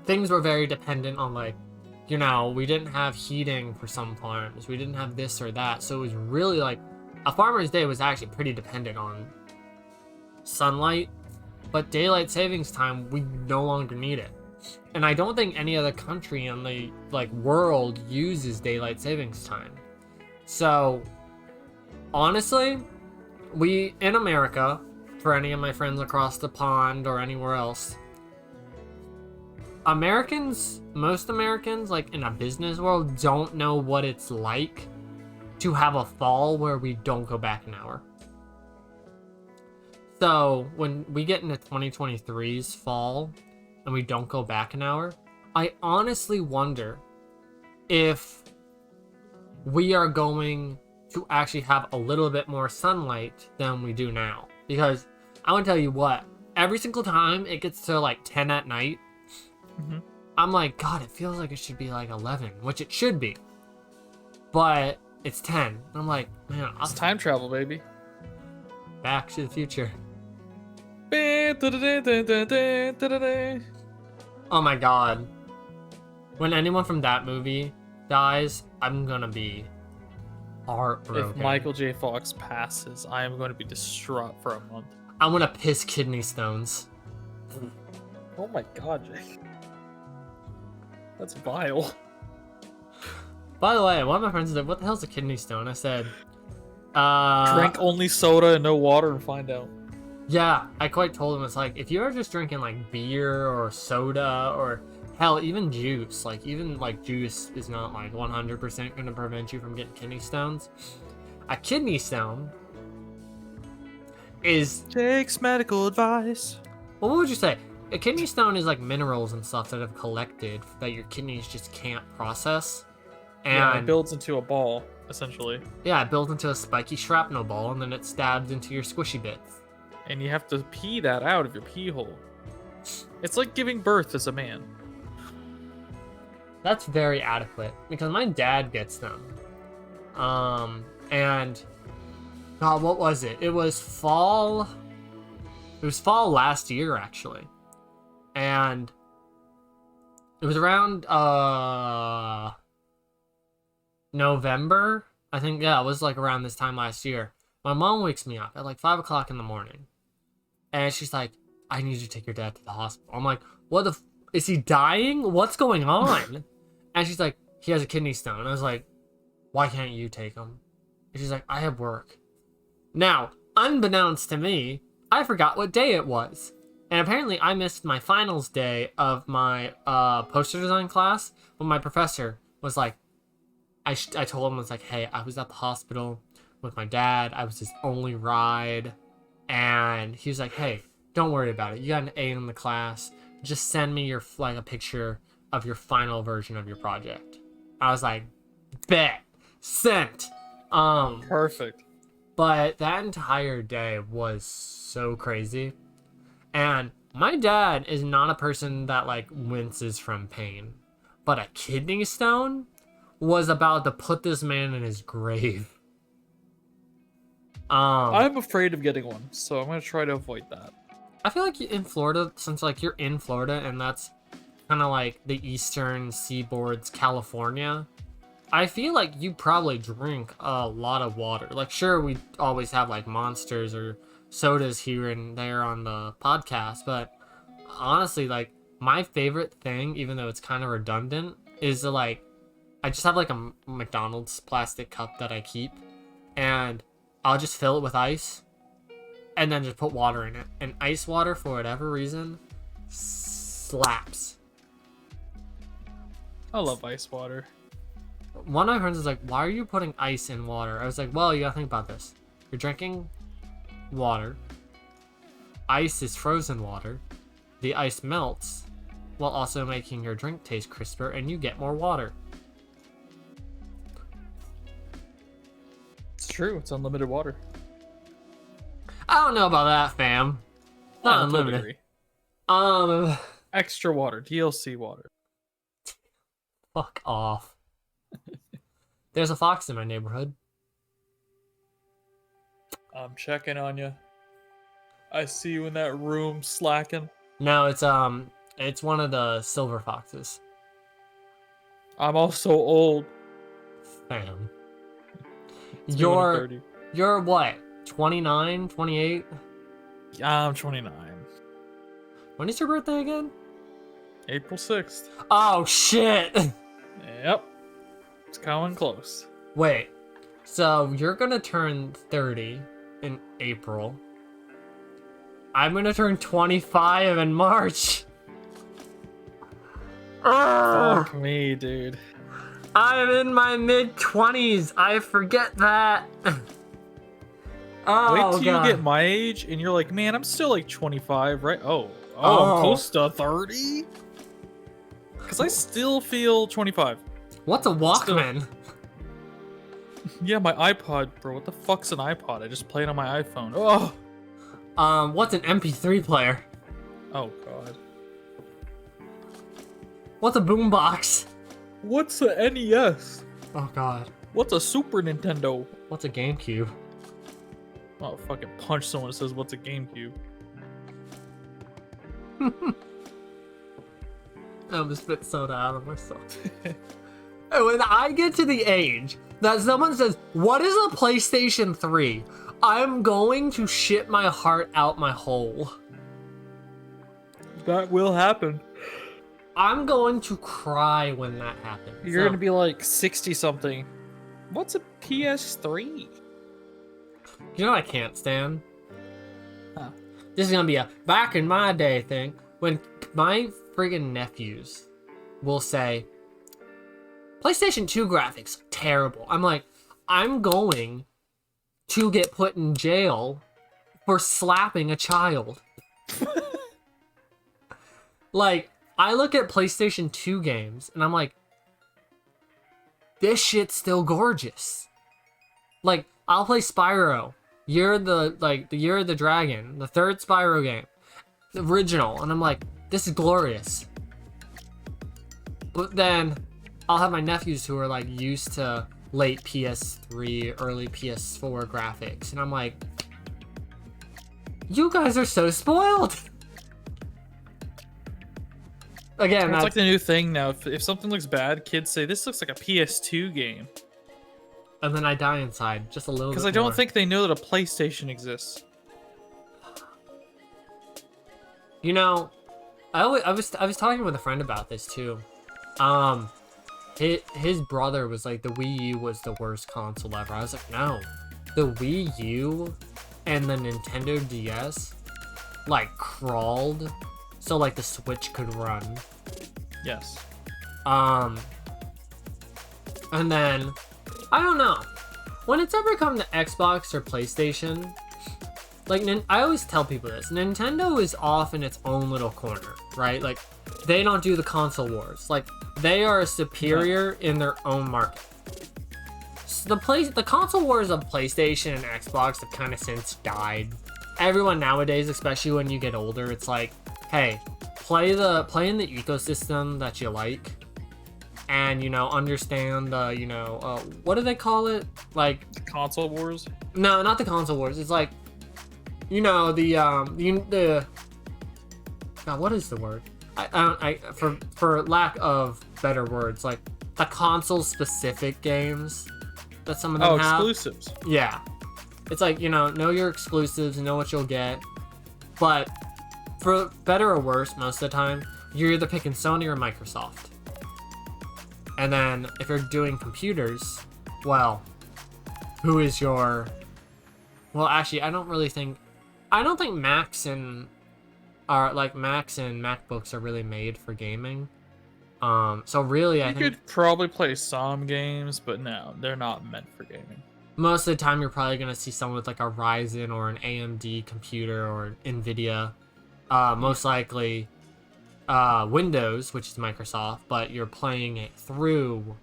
things were very dependent on, like, you know, we didn't have heating for some farms. We didn't have this or that. So it was really like, a farmer's day was actually pretty dependent on sunlight. But daylight savings time, we no longer need it. And I don't think any other country in the, like, world uses daylight savings time. So, honestly, we, in America, for any of my friends across the pond or anywhere else, most Americans, like, in a business world, don't know what it's like to have a fall where we don't go back an hour. So, when we get into 2023's fall, and we don't go back an hour, I honestly wonder if we are going to actually have a little bit more sunlight than we do now. Because I want to tell you what, every single time it gets to like 10 at night, I'm like, God, it feels like it should be like 11, which it should be. But it's 10. I'm like, man, it's time travel, baby. Back to the future. Oh my god. When anyone from that movie dies, I'm gonna be heartbroken. If Michael J. Fox passes, I am going to be distraught for a month. I'm gonna piss kidney stones. Oh my god, Jake. That's vile. By the way, one of my friends said, "What the hell's a kidney stone?" I said, Drink only soda and no water and find out. Yeah, I quite told him, it's like, if you're just drinking like beer or soda or hell, even juice, like even like juice is not like 100% going to prevent you from getting kidney stones. A kidney stone is... Jake's medical advice. Well, what would you say? A kidney stone is like minerals and stuff that have collected that your kidneys just can't process. And Yeah, it builds into a ball, essentially. yeah, it builds into a spiky shrapnel ball and then it stabs into your squishy bits. And you have to pee that out of your pee hole. It's like giving birth as a man. That's very adequate because my dad gets them. And God, what was it? It was fall. It was fall last year, actually. And it was around November. I think, yeah, it was like around this time last year. My mom wakes me up at like 5 o'clock in the morning. And she's like, I need you to take your dad to the hospital. I'm like, what the is he dying? What's going on? And she's like, he has a kidney stone. I was like, why can't you take him? And she's like, I have work. Now, unbeknownst to me, I forgot what day it was. And apparently I missed my finals day of my poster design class when my professor was like, I told him, I was like, hey, I was at the hospital with my dad. I was his only ride. And he was like, hey, don't worry about it. You got an A in the class. Just send me your like a picture of your final version of your project. I was like, bet, sent. Perfect. But that entire day was so crazy. And my dad is not a person that like winces from pain. But a kidney stone was about to put this man in his grave. I'm afraid of getting one, so I'm gonna try to avoid that. I feel like in Florida, since like you're in Florida and that's kind of like the eastern seaboard's California, I feel like you probably drink a lot of water. Like, sure, we always have like monsters or sodas here and there on the podcast, but honestly, like my favorite thing, even though it's kind of redundant, is like I just have like a McDonald's plastic cup that I keep, and I'll just fill it with ice and then just put water in it. And ice water, for whatever reason, slaps. I love ice water. One of my friends was like, why are you putting ice in water? I was like, well, you gotta think about this. You're drinking water. Ice is frozen water. The ice melts while also making your drink taste crisper, and you get more water. It's true. It's unlimited water. I don't know about that, fam. Not To a unlimited. degree. Extra water. DLC water. Fuck off. There's a fox in my neighborhood. I'm checking on you. I see you in that room slacking. No, it's one of the silver foxes. I'm also old. Fam. It's me when I'm You're 30. you're what? 29, 28? I'm 29. When is your birthday again? April 6th. Oh shit. Yep. It's coming close. Wait. So you're gonna turn 30 in April. I'm gonna turn 25 in March. Fuck me, dude. I'm in my mid-20s. I forget that. Oh, Wait till God. you get my age and you're like, man, I'm still like 25, right? Oh, Oh. I'm close to 30? Because I still feel 25. What's a Walkman? Yeah, my iPod, bro. What the fuck's an iPod? I just play it on my iPhone. Oh, What's an MP3 player? oh god. What's a boombox? What's a NES? Oh God. What's a Super Nintendo? What's a GameCube? Oh, fucking punch someone that says, what's a GameCube? I almost spit soda out of myself. And when I get to the age that someone says, what is a PlayStation 3? I'm going to shit my heart out my hole. That will happen. I'm going to cry when that happens. You're gonna be like 60 something. What's a PS3? You know what I can't stand? Huh. This is gonna be a back in my day thing. When my friggin' nephews will say, PlayStation 2 graphics, terrible. I'm like, I'm going to get put in jail for slapping a child. Like, I look at PlayStation 2 games and I'm like, this shit's still gorgeous. Like, I'll play Spyro. Year of the Dragon, the third Spyro game, the original, and I'm like, this is glorious. But then I'll have my nephews who are like used to late PS3, early PS4 graphics, and I'm like, you guys are so spoiled. Again, it's like the new thing now. If something looks bad, kids say this looks like a PS2 game. And then I die inside just a little bit. Because I don't think they know that a PlayStation exists. You know, I was talking with a friend about this too. His brother was like, the Wii U was the worst console ever. I was like, no, the Wii U and the Nintendo DS like crawled so like the Switch could run. Yes. And then I don't know. When it's ever come to Xbox or PlayStation, like, I always tell people this, Nintendo is off in its own little corner, right? Like, they don't do the console wars. Like, they are superior in their own market. So the console wars of PlayStation and Xbox have kind of since died. Everyone nowadays, especially when you get older, it's like, hey, play in the ecosystem that you like. And, you know, understand the, you know, what do they call it? Like... The console wars? No, not the console wars. It's like, you know, God, what is the word? For lack of better words, like, the console-specific games that some of them have. Exclusives. Yeah. It's like, you know your exclusives, know what you'll get. But, for better or worse, most of the time, you're either picking Sony or Microsoft. And then, if you're doing computers, well, who is your... Well, actually, I don't think Macs and MacBooks are really made for gaming. So really, I think... You could probably play some games, but no, they're not meant for gaming. Most of the time, you're probably going to see someone with like a Ryzen or an AMD computer or NVIDIA. Most likely... Windows, which is Microsoft, but you're playing it through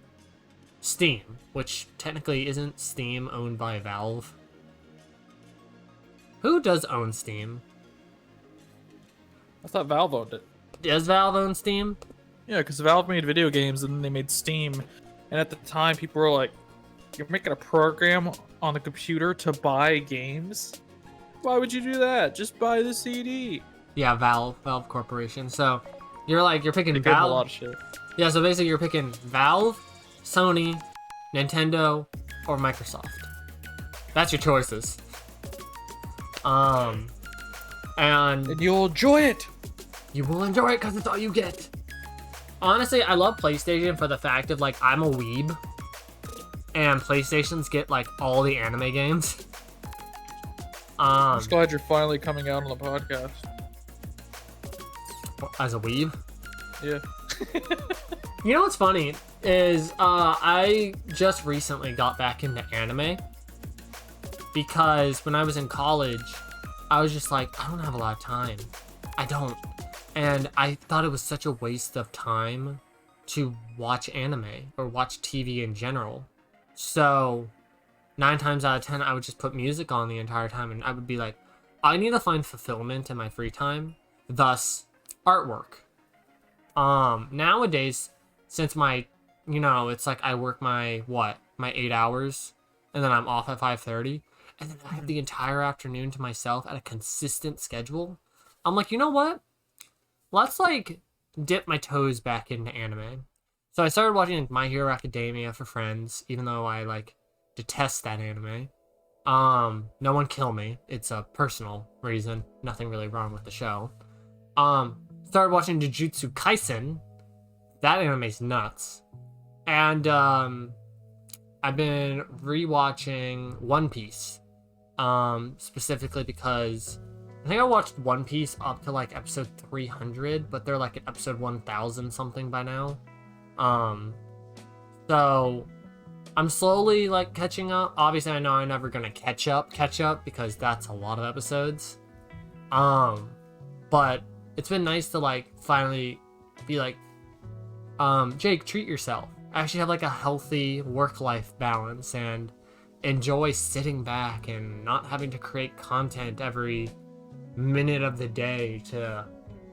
Steam, which technically isn't Steam owned by Valve. Who does own Steam? I thought Valve owned it. Does Valve own Steam? Yeah, because Valve made video games and then they made Steam. And at the time, people were like, you're making a program on the computer to buy games? Why would you do that? Just buy the CD. Yeah, Valve Corporation. So you're picking They Valve. a lot of shit. Yeah, so basically you're picking Valve, Sony, Nintendo, or Microsoft. That's your choices. And you'll enjoy it. You will enjoy it because it's all you get. Honestly, I love PlayStation for the fact of, like, I'm a weeb. And PlayStations get, like, all the anime games. I'm just glad you're finally coming out on the podcast. As a weeb? Yeah. You know what's funny is I just recently got back into anime because when I was in college, I was just like, I don't have a lot of time. I don't. And I thought it was such a waste of time to watch anime or watch TV in general. So 9 times out of 10, I would just put music on the entire time and I would be like, I need to find fulfillment in my free time, thus artwork. Nowadays, since it's like I work my 8 hours and then I'm off at 5:30 and then I have the entire afternoon to myself at a consistent schedule. I'm like, you know what? Let's like dip my toes back into anime. So I started watching like, My Hero Academia for friends, even though I like detest that anime. No one kill me. It's a personal reason. Nothing really wrong with the show. Started watching Jujutsu Kaisen. That anime's nuts. And I've been rewatching One Piece. Specifically because I think I watched One Piece up to like episode 300, but they're like at episode 1000 something by now. So I'm slowly like catching up. Obviously, I know I'm never gonna catch up because that's a lot of episodes. But it's been nice to like finally be like, Jake, treat yourself. Actually have like a healthy work-life balance and enjoy sitting back and not having to create content every minute of the day to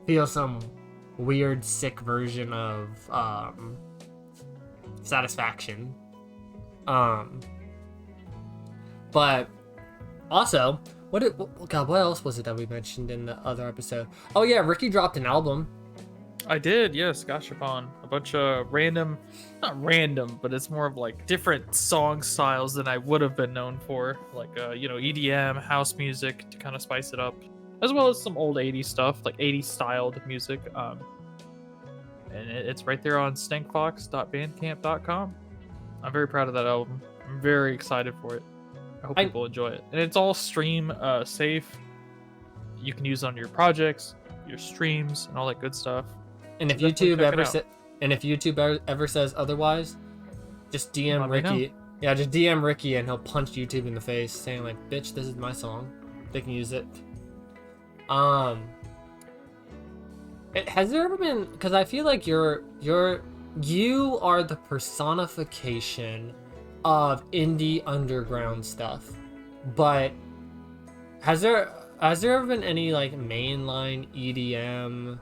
feel some weird sick version of satisfaction. But also, what else was it that we mentioned in the other episode? Oh yeah, Ricky dropped an album. I did, yes, Gashapon. A bunch of random, not random, but it's more of like different song styles than I would have been known for. Like, EDM, house music to kind of spice it up, as well as some old 80s stuff, like 80s styled music. And it's right there on stankfox.bandcamp.com. I'm very proud of that album. I'm very excited for it. I hope people enjoy it. And it's all stream safe. You can use it on your projects, your streams, and all that good stuff. And if YouTube ever says otherwise, just DM Ricky. Yeah, just DM Ricky and he'll punch YouTube in the face, saying like, "Bitch, this is my song. They can use it." Has there ever been? Because I feel like you are the personification of indie underground stuff, but has there ever been any like mainline EDM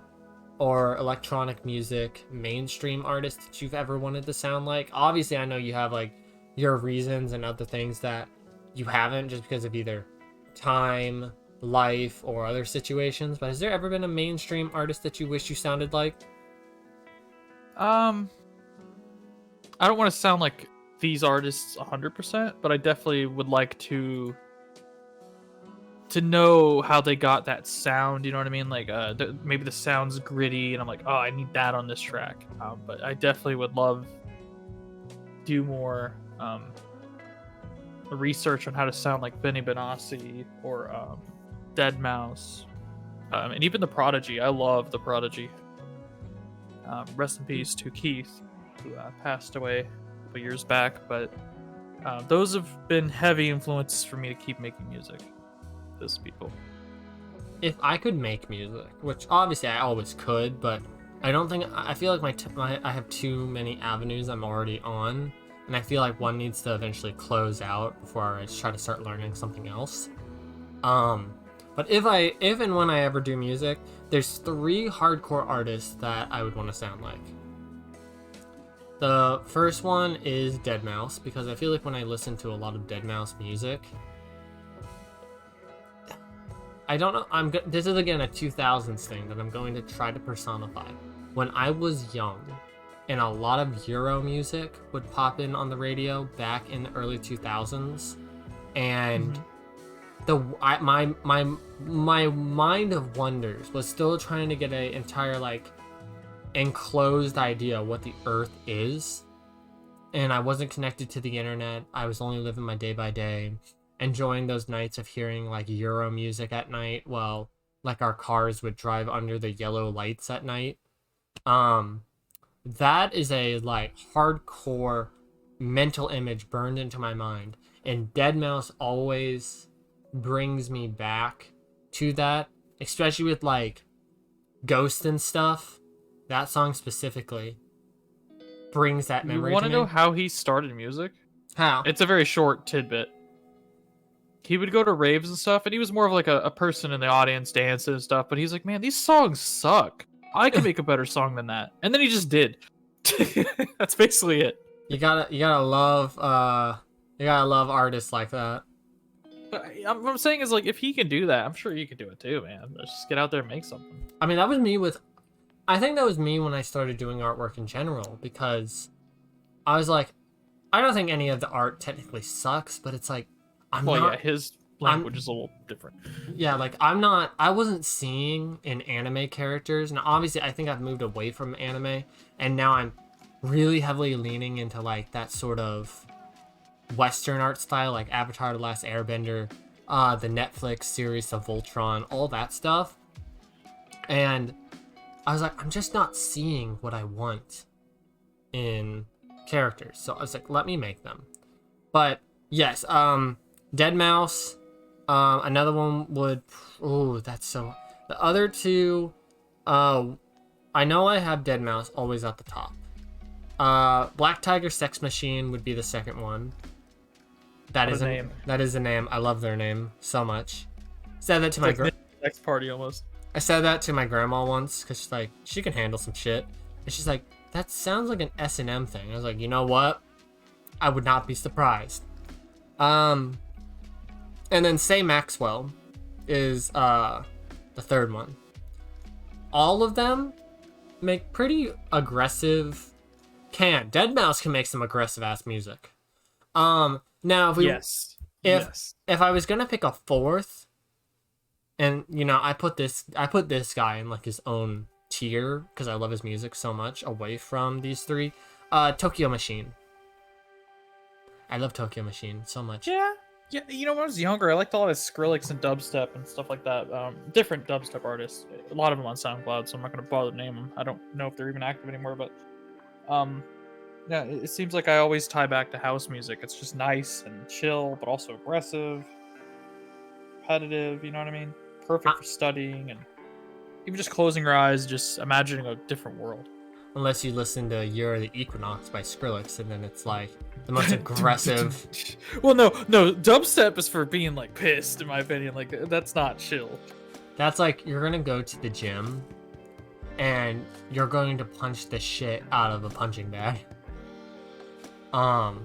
or electronic music mainstream artists that you've ever wanted to sound like? Obviously, I know you have like your reasons and other things that you haven't, just because of either time, life, or other situations. But has there ever been a mainstream artist that you wish you sounded like? I don't want to sound like these artists 100%, but I definitely would like to know how they got that sound. You know what I mean? Like, maybe the sound's gritty, and I'm like, oh, I need that on this track. But I definitely would love to do more research on how to sound like Benny Benassi or Deadmau5, and even the Prodigy. I love the Prodigy. Rest in peace to Keith, who passed away a couple years back. But those have been heavy influences for me to keep making music. Those people. If I could make music, which obviously I always could, but I feel like I have too many avenues I'm already on, and I feel like one needs to eventually close out before I try to start learning something else. But if and when I ever do music, there's 3 hardcore artists that I would want to sound like. The first one is Deadmau5, because I feel like when I listen to a lot of Deadmau5 music, I don't know, this is again a 2000s thing that I'm going to try to personify. When I was young, and a lot of Euro music would pop in on the radio back in the early 2000s, and my mind of wonders was still trying to get an entire like enclosed idea of what the Earth is, and I wasn't connected to the internet. I was only living my day by day, enjoying those nights of hearing like Euro music at night while like our cars would drive under the yellow lights at night. That is a like hardcore mental image burned into my mind, and Deadmau5 always brings me back to that, especially with like Ghost and stuff. That song specifically brings that memory. You want to to know me. how he started music? How? It's a very short tidbit. He would go to raves and stuff, and he was more of like a person in the audience dancing and stuff, but he's like, man, these songs suck. I can make a better song than that. And then he just did. That's basically it. You gotta love artists like that. But what I'm saying is, like, if he can do that, I'm sure you can do it too, man. Let's just get out there and make something. I mean, that was me with I think that was me when I started doing artwork in general, because I was like, I don't think any of the art technically sucks, but it's like, Yeah, his language is a little different. Yeah, like I wasn't seeing in anime characters, and obviously I think I've moved away from anime, and now I'm really heavily leaning into like that sort of Western art style, like Avatar: The Last Airbender, the Netflix series of Voltron, all that stuff. And I was like, I'm just not seeing what I want in characters. So I was like, let me make them. But yes, Dead Mouse. Another one would. Oh, that's so. The other two, I know I have Dead Mouse always at the top. Black Tiger Sex Machine would be the second one. That is a name. That is a name. I love their name so much. Said that to my Sex party almost. I said that to my grandma once because she's like, she can handle some shit, and she's like, that sounds like an S&M thing. I was like, you know what? I would not be surprised. And then Say Maxwell is the third one. All of them make pretty aggressive. Dead Mouse can make some aggressive ass music. Now if I was gonna pick a fourth, and you know, I put this guy in like his own tier because I love his music so much away from these three. Tokyo Machine. I love Tokyo Machine so much. Yeah, you know, when I was younger, I liked a lot of Skrillex and dubstep and stuff like that. Different dubstep artists, a lot of them on SoundCloud, so I'm not going to bother to name them. I don't know if they're even active anymore, but yeah, it seems like I always tie back to house music. It's just nice and chill, but also aggressive, repetitive, you know what I mean? Perfect for studying and even just closing your eyes, just imagining a different world. Unless you listen to Year of the Equinox by Skrillex, and then it's like the most aggressive. Well, no, dubstep is for being like pissed, in my opinion. Like, that's not chill. That's like you're gonna go to the gym, and you're going to punch the shit out of a punching bag. Oh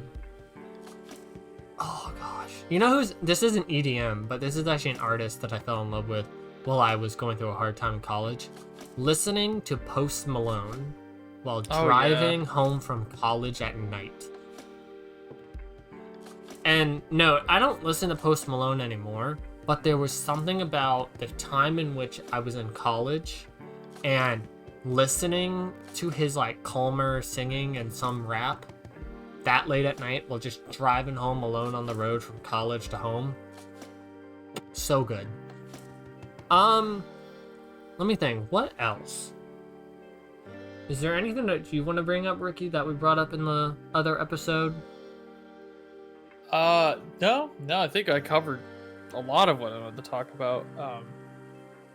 gosh, you know who's? This isn't EDM, but this is actually an artist that I fell in love with while I was going through a hard time in college. Listening to Post Malone while driving home from college at night. And no, I don't listen to Post Malone anymore, but there was something about the time in which I was in college and listening to his like calmer singing and some rap that late at night while just driving home alone on the road from college to home. So good. Let me think. What else? Is there anything that you want to bring up, Ricky, that we brought up in the other episode? No, I think I covered a lot of what I wanted to talk about.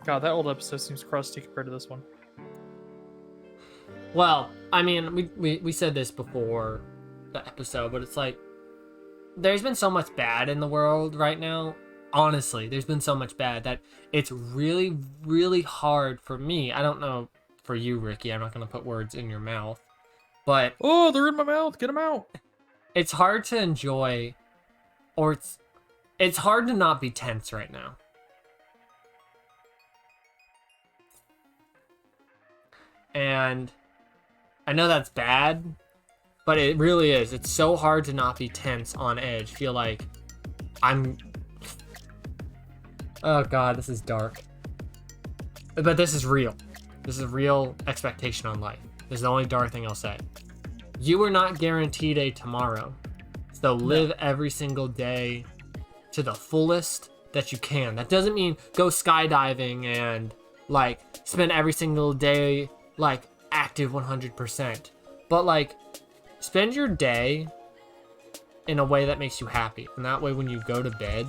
God, that old episode seems crusty compared to this one. Well, I mean, we said this before the episode, but it's like, there's been so much bad in the world right now. Honestly, there's been so much bad that it's really, really hard for me. I don't know for you, Ricky. I'm not going to put words in your mouth. But... Oh, they're in my mouth. Get them out. It's hard to enjoy, or it's hard to not be tense right now. And I know that's bad, but it really is. It's so hard to not be tense, on edge. Feel like I'm... Oh god, this is dark. But this is real. This is a real expectation on life. This is the only dark thing I'll say. You are not guaranteed a tomorrow. So live every single day to the fullest that you can. That doesn't mean go skydiving and like spend every single day like active 100%. But like spend your day in a way that makes you happy. And that way when you go to bed,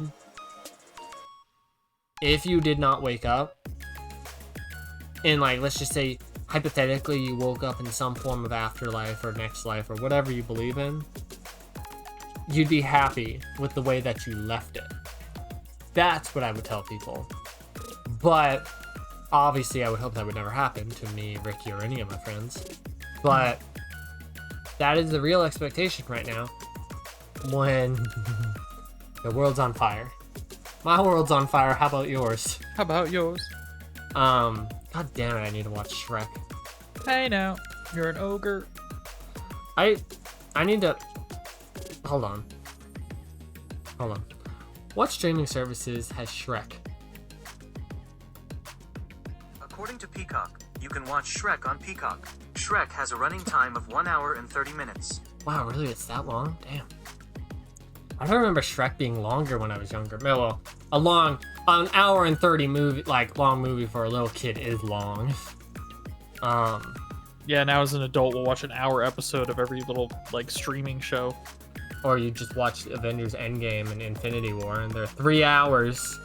if you did not wake up, and like, let's just say, hypothetically, you woke up in some form of afterlife or next life or whatever you believe in, you'd be happy with the way that you left it. That's what I would tell people. But, obviously, I would hope that would never happen to me, Ricky, or any of my friends. But, that is the real expectation right now when the world's on fire. My world's on fire. How about yours? How about yours? God damn it, I need to watch Shrek. Hey now, you're an ogre. I need to... Hold on. What streaming services has Shrek? According to Peacock, you can watch Shrek on Peacock. Shrek has a running time of 1 hour and 30 minutes. Wow, really? It's that long? Damn. I don't remember Shrek being longer when I was younger. Well, an hour and 30 movie, like, long movie for a little kid is long. Yeah, now as an adult, we'll watch an hour episode of every little, like, streaming show. Or you just watch Avengers Endgame and Infinity War, and they're 3 hours.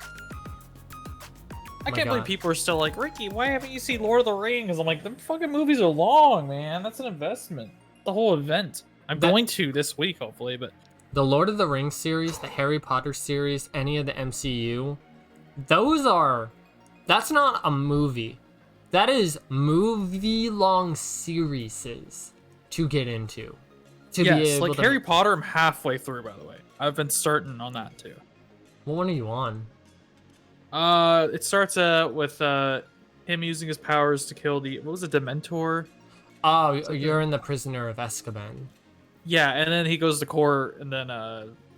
I can't believe people are still like, Ricky, why haven't you seen Lord of the Rings? I'm like, them fucking movies are long, man. That's an investment. The whole event. I'm going to this week, hopefully, but... The Lord of the Rings series, the Harry Potter series, any of the MCU, that's not a movie. That is movie-long series to get into. Yes, like Harry Potter, I'm halfway through, by the way. I've been starting on that, too. What one are you on? It starts with him using his powers to kill what was it, Dementor? Oh, you're in the Prisoner of Azkaban. Yeah, and then he goes to court, and then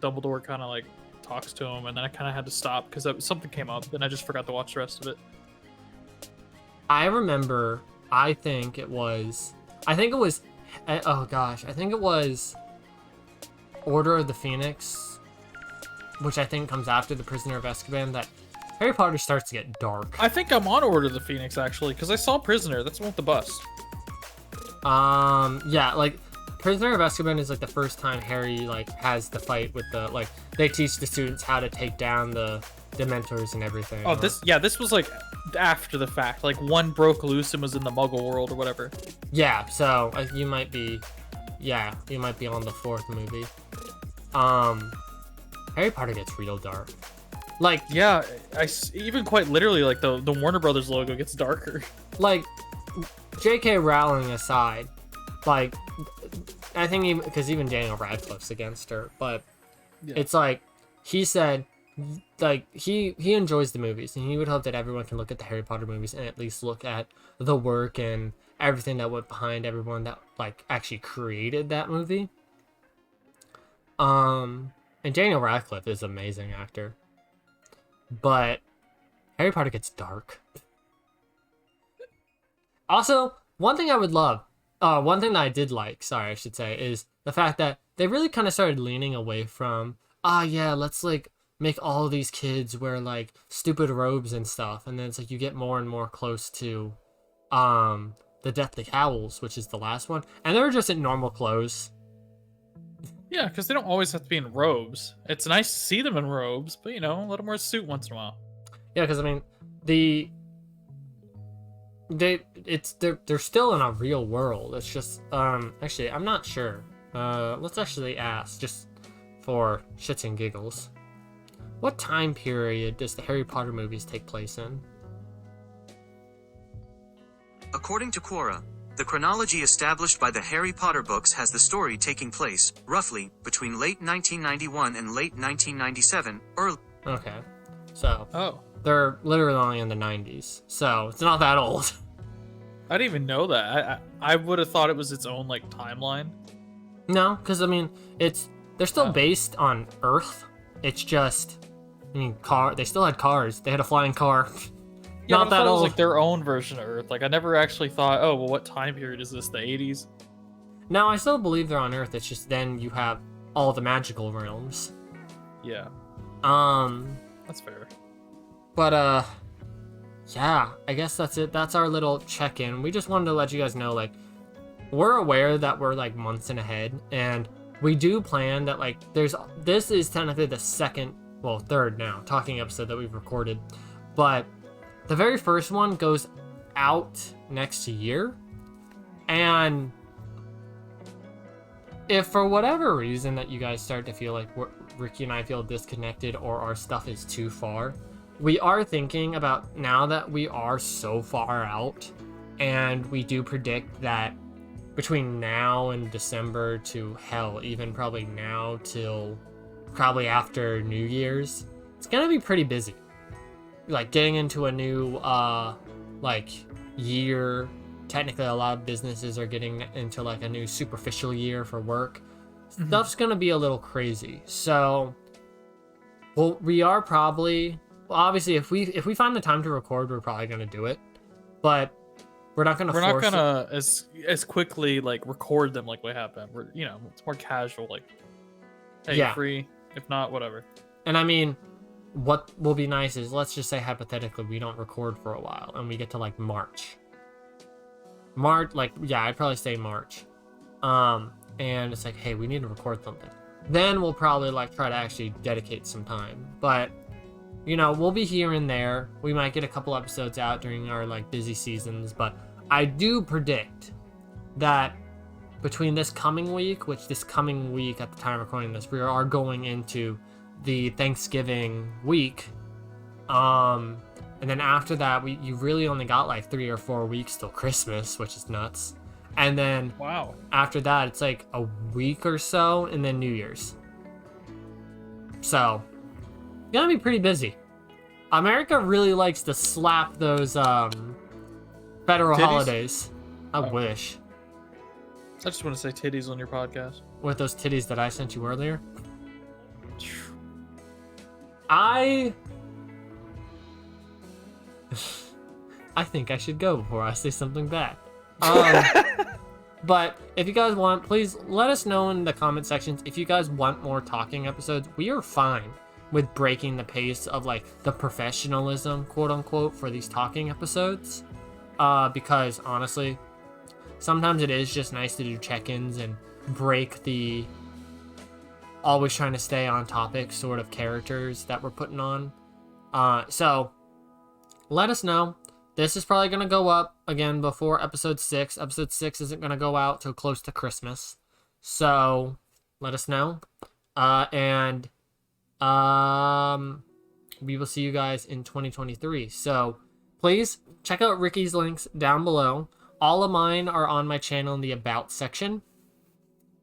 Dumbledore kind of like talks to him, and then I kind of had to stop because something came up, and I just forgot to watch the rest of it. I remember, I think it was Order of the Phoenix, which I think comes after the Prisoner of Azkaban, that Harry Potter starts to get dark. I think I'm on Order of the Phoenix, actually, because I saw Prisoner. That's the one with the bus. Yeah, like, Prisoner of Azkaban is, like, the first time Harry, like, has the fight with the, like, they teach the students how to take down the Dementors and everything. Oh, this was, like, after the fact. Like, one broke loose and was in the Muggle world or whatever. Yeah, so, you might be on the fourth movie. Harry Potter gets real dark. Like, yeah, even quite literally, like, the Warner Brothers logo gets darker. Like, J.K. Rowling aside, like, I think even Daniel Radcliffe's against her, but yeah. It's like, he said, like, he enjoys the movies, and he would hope that everyone can look at the Harry Potter movies and at least look at the work and everything that went behind everyone that, like, actually created that movie. And Daniel Radcliffe is an amazing actor. But Harry Potter gets dark. Also, one thing that I did like, is the fact that they really kind of started leaning away from, let's, like, make all of these kids wear, like, stupid robes and stuff. And then it's like you get more and more close to the Deathly Hallows, which is the last one. And they're just in normal clothes. Yeah, because they don't always have to be in robes. It's nice to see them in robes, but, let them wear a suit once in a while. Yeah, because, I mean, they're still in a real world. It's just, actually, I'm not sure. Let's actually ask, just for shits and giggles. What time period does the Harry Potter movies take place in? According to Quora, the chronology established by the Harry Potter books has the story taking place, roughly, between late 1991 and late 1997, Okay. So, oh, they're literally only in the 90s, so it's not that old. I didn't even know that. I would have thought it was its own, like, timeline. No, because, I mean, they're still based on Earth. It's just, I mean, they still had cars. They had a flying car. Yeah, not that old. It was, old. like, their own version of Earth. Like, I never actually thought, oh, well, what time period is this? The 80s? No, I still believe they're on Earth. It's just then you have all the magical realms. Yeah. That's fair. But, yeah, I guess that's it. That's our little check-in. We just wanted to let you guys know, like, we're aware that we're, like, months in ahead, and we do plan that, like, this is technically the third now, talking episode that we've recorded, but the very first one goes out next year, and if for whatever reason that you guys start to feel like Ricky and I feel disconnected or our stuff is too far, we are thinking about, now that we are so far out, and we do predict that between now and December to hell, even probably now till probably after New Year's, it's gonna be pretty busy. Like, getting into a new, like, year technically a lot of businesses are getting into like a new superficial year for work. Stuff's gonna be a little crazy. So, well, we are probably, well, obviously if we find the time to record, we're probably gonna do it, but we're not gonna as quickly like record them like we have been. We're, you know, it's more casual, like, hey, Yeah. free, if not, whatever. And I mean, what will be nice is, let's just say hypothetically we don't record for a while and we get to like March, like, yeah, I'd probably say March, and it's like, hey, we need to record something. Then we'll probably like try to actually dedicate some time. But you know, we'll be here and there. We might get a couple episodes out during our like busy seasons, but I do predict that between this coming week, which this coming week at the time of recording this, we are going into the Thanksgiving week, and then after that, you really only got like 3 or 4 weeks till Christmas, which is nuts. And then Wow. after that, it's like a week or so, and then New Year's. So, gonna be pretty busy. America really likes to slap those federal Titties? holidays. I Oh. wish. I just want to say titties on your podcast. With those titties that I sent you earlier. I think I should go before I say something bad. But if you guys want, please let us know in the comment sections if you guys want more talking episodes. We are fine with breaking the pace of like the professionalism, quote unquote, for these talking episodes. Because honestly, sometimes it is just nice to do check-ins and break the always trying to stay on topic sort of characters that we're putting on. So let us know. This is probably going to go up again before episode 6. Episode 6 isn't going to go out till close to Christmas. So let us know. And we will see you guys in 2023. So please check out Ricky's links down below. All of mine are on my channel in the About section.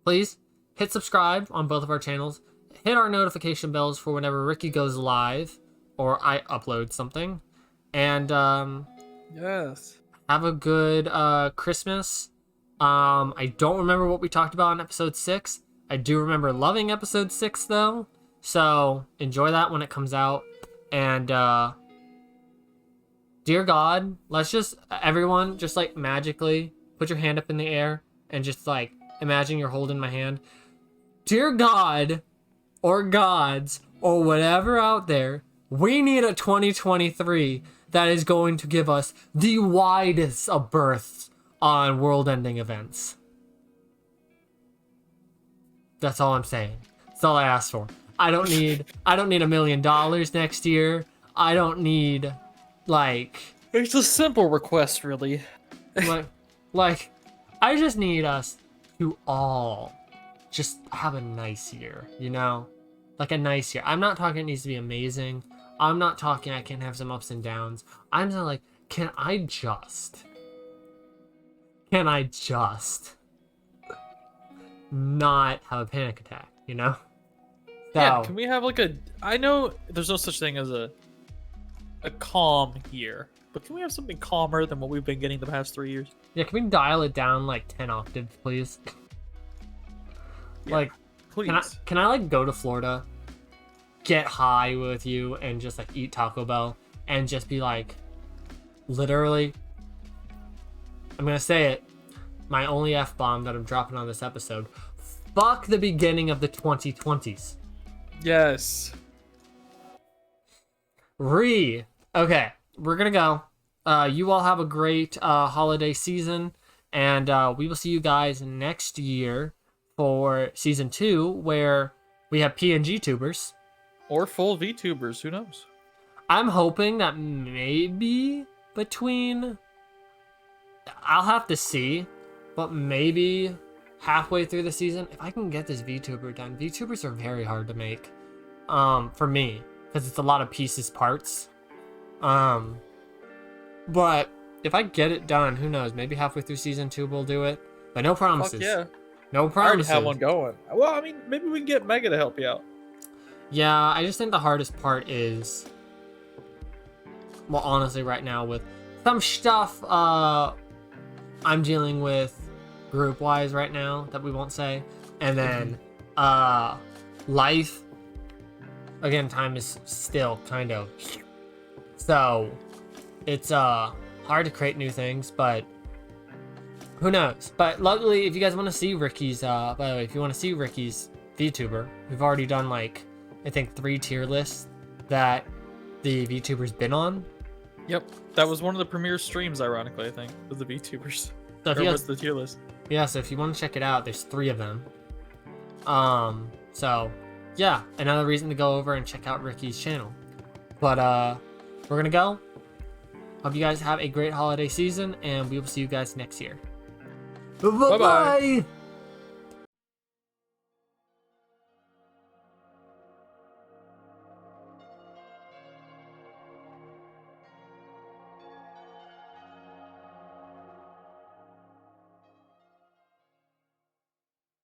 Please hit subscribe on both of our channels. Hit our notification bells for whenever Ricky goes live or I upload something. And Yes. have a good Christmas. I don't remember what we talked about in episode 6. I do remember loving episode 6 though. So enjoy that when it comes out. And dear God, let's just, everyone, just like magically put your hand up in the air and just like imagine you're holding my hand. Dear God, or gods, or whatever out there, we need a 2023 that is going to give us the widest of berths on world-ending events. That's all I'm saying. That's all I asked for. I don't need $1 million next year. I don't need like It's a simple request, really. like I just need us to all just have a nice year, you know? Like a nice year. I'm not talking it needs to be amazing. I'm not talking I can have some ups and downs. I'm just like, can I just not have a panic attack, you know? So, Yeah, can we have like a... I know there's no such thing as a calm year, but can we have something calmer than what we've been getting the past 3 years? yeah, can we dial it down like 10 octaves, please? Yeah, like, please. can I like go to Florida, get high with you, and just like eat Taco Bell, and just be like, literally, I'm gonna say it, my only F-bomb that I'm dropping on this episode, fuck the beginning of the 2020s. Yes. Okay, we're gonna go. You all have a great holiday season, and we will see you guys next year for season 2, where we have PNG tubers. Or full VTubers, who knows? I'm hoping that maybe between, I'll have to see, but maybe halfway through the season, if I can get this VTuber done. VTubers are very hard to make, for me, because it's a lot of pieces, parts. But if I get it done, who knows? Maybe halfway through season 2 we'll do it. But no promises. Fuck yeah. No I already promises. have one going. Well, I mean, maybe we can get Mega to help you out. Yeah, I just think the hardest part is, well, honestly, right now with some stuff, I'm dealing with group wise right now that we won't say, and then life. Again, time is still kind of, so it's hard to create new things, but who knows? But luckily, if you guys want to see Ricky's, by the way, if you want to see Ricky's VTuber, we've already done like I think 3 tier lists that the VTuber's been on. Yep, that was one of the premiere streams, ironically. I think was the VTubers. So if Or you was guys, the tier list? yeah, so if you want to check it out, there's 3 of them. So yeah, another reason to go over and check out Ricky's channel. But we're gonna go. Hope you guys have a great holiday season, and we will see you guys next year. Bye-bye. Bye-bye.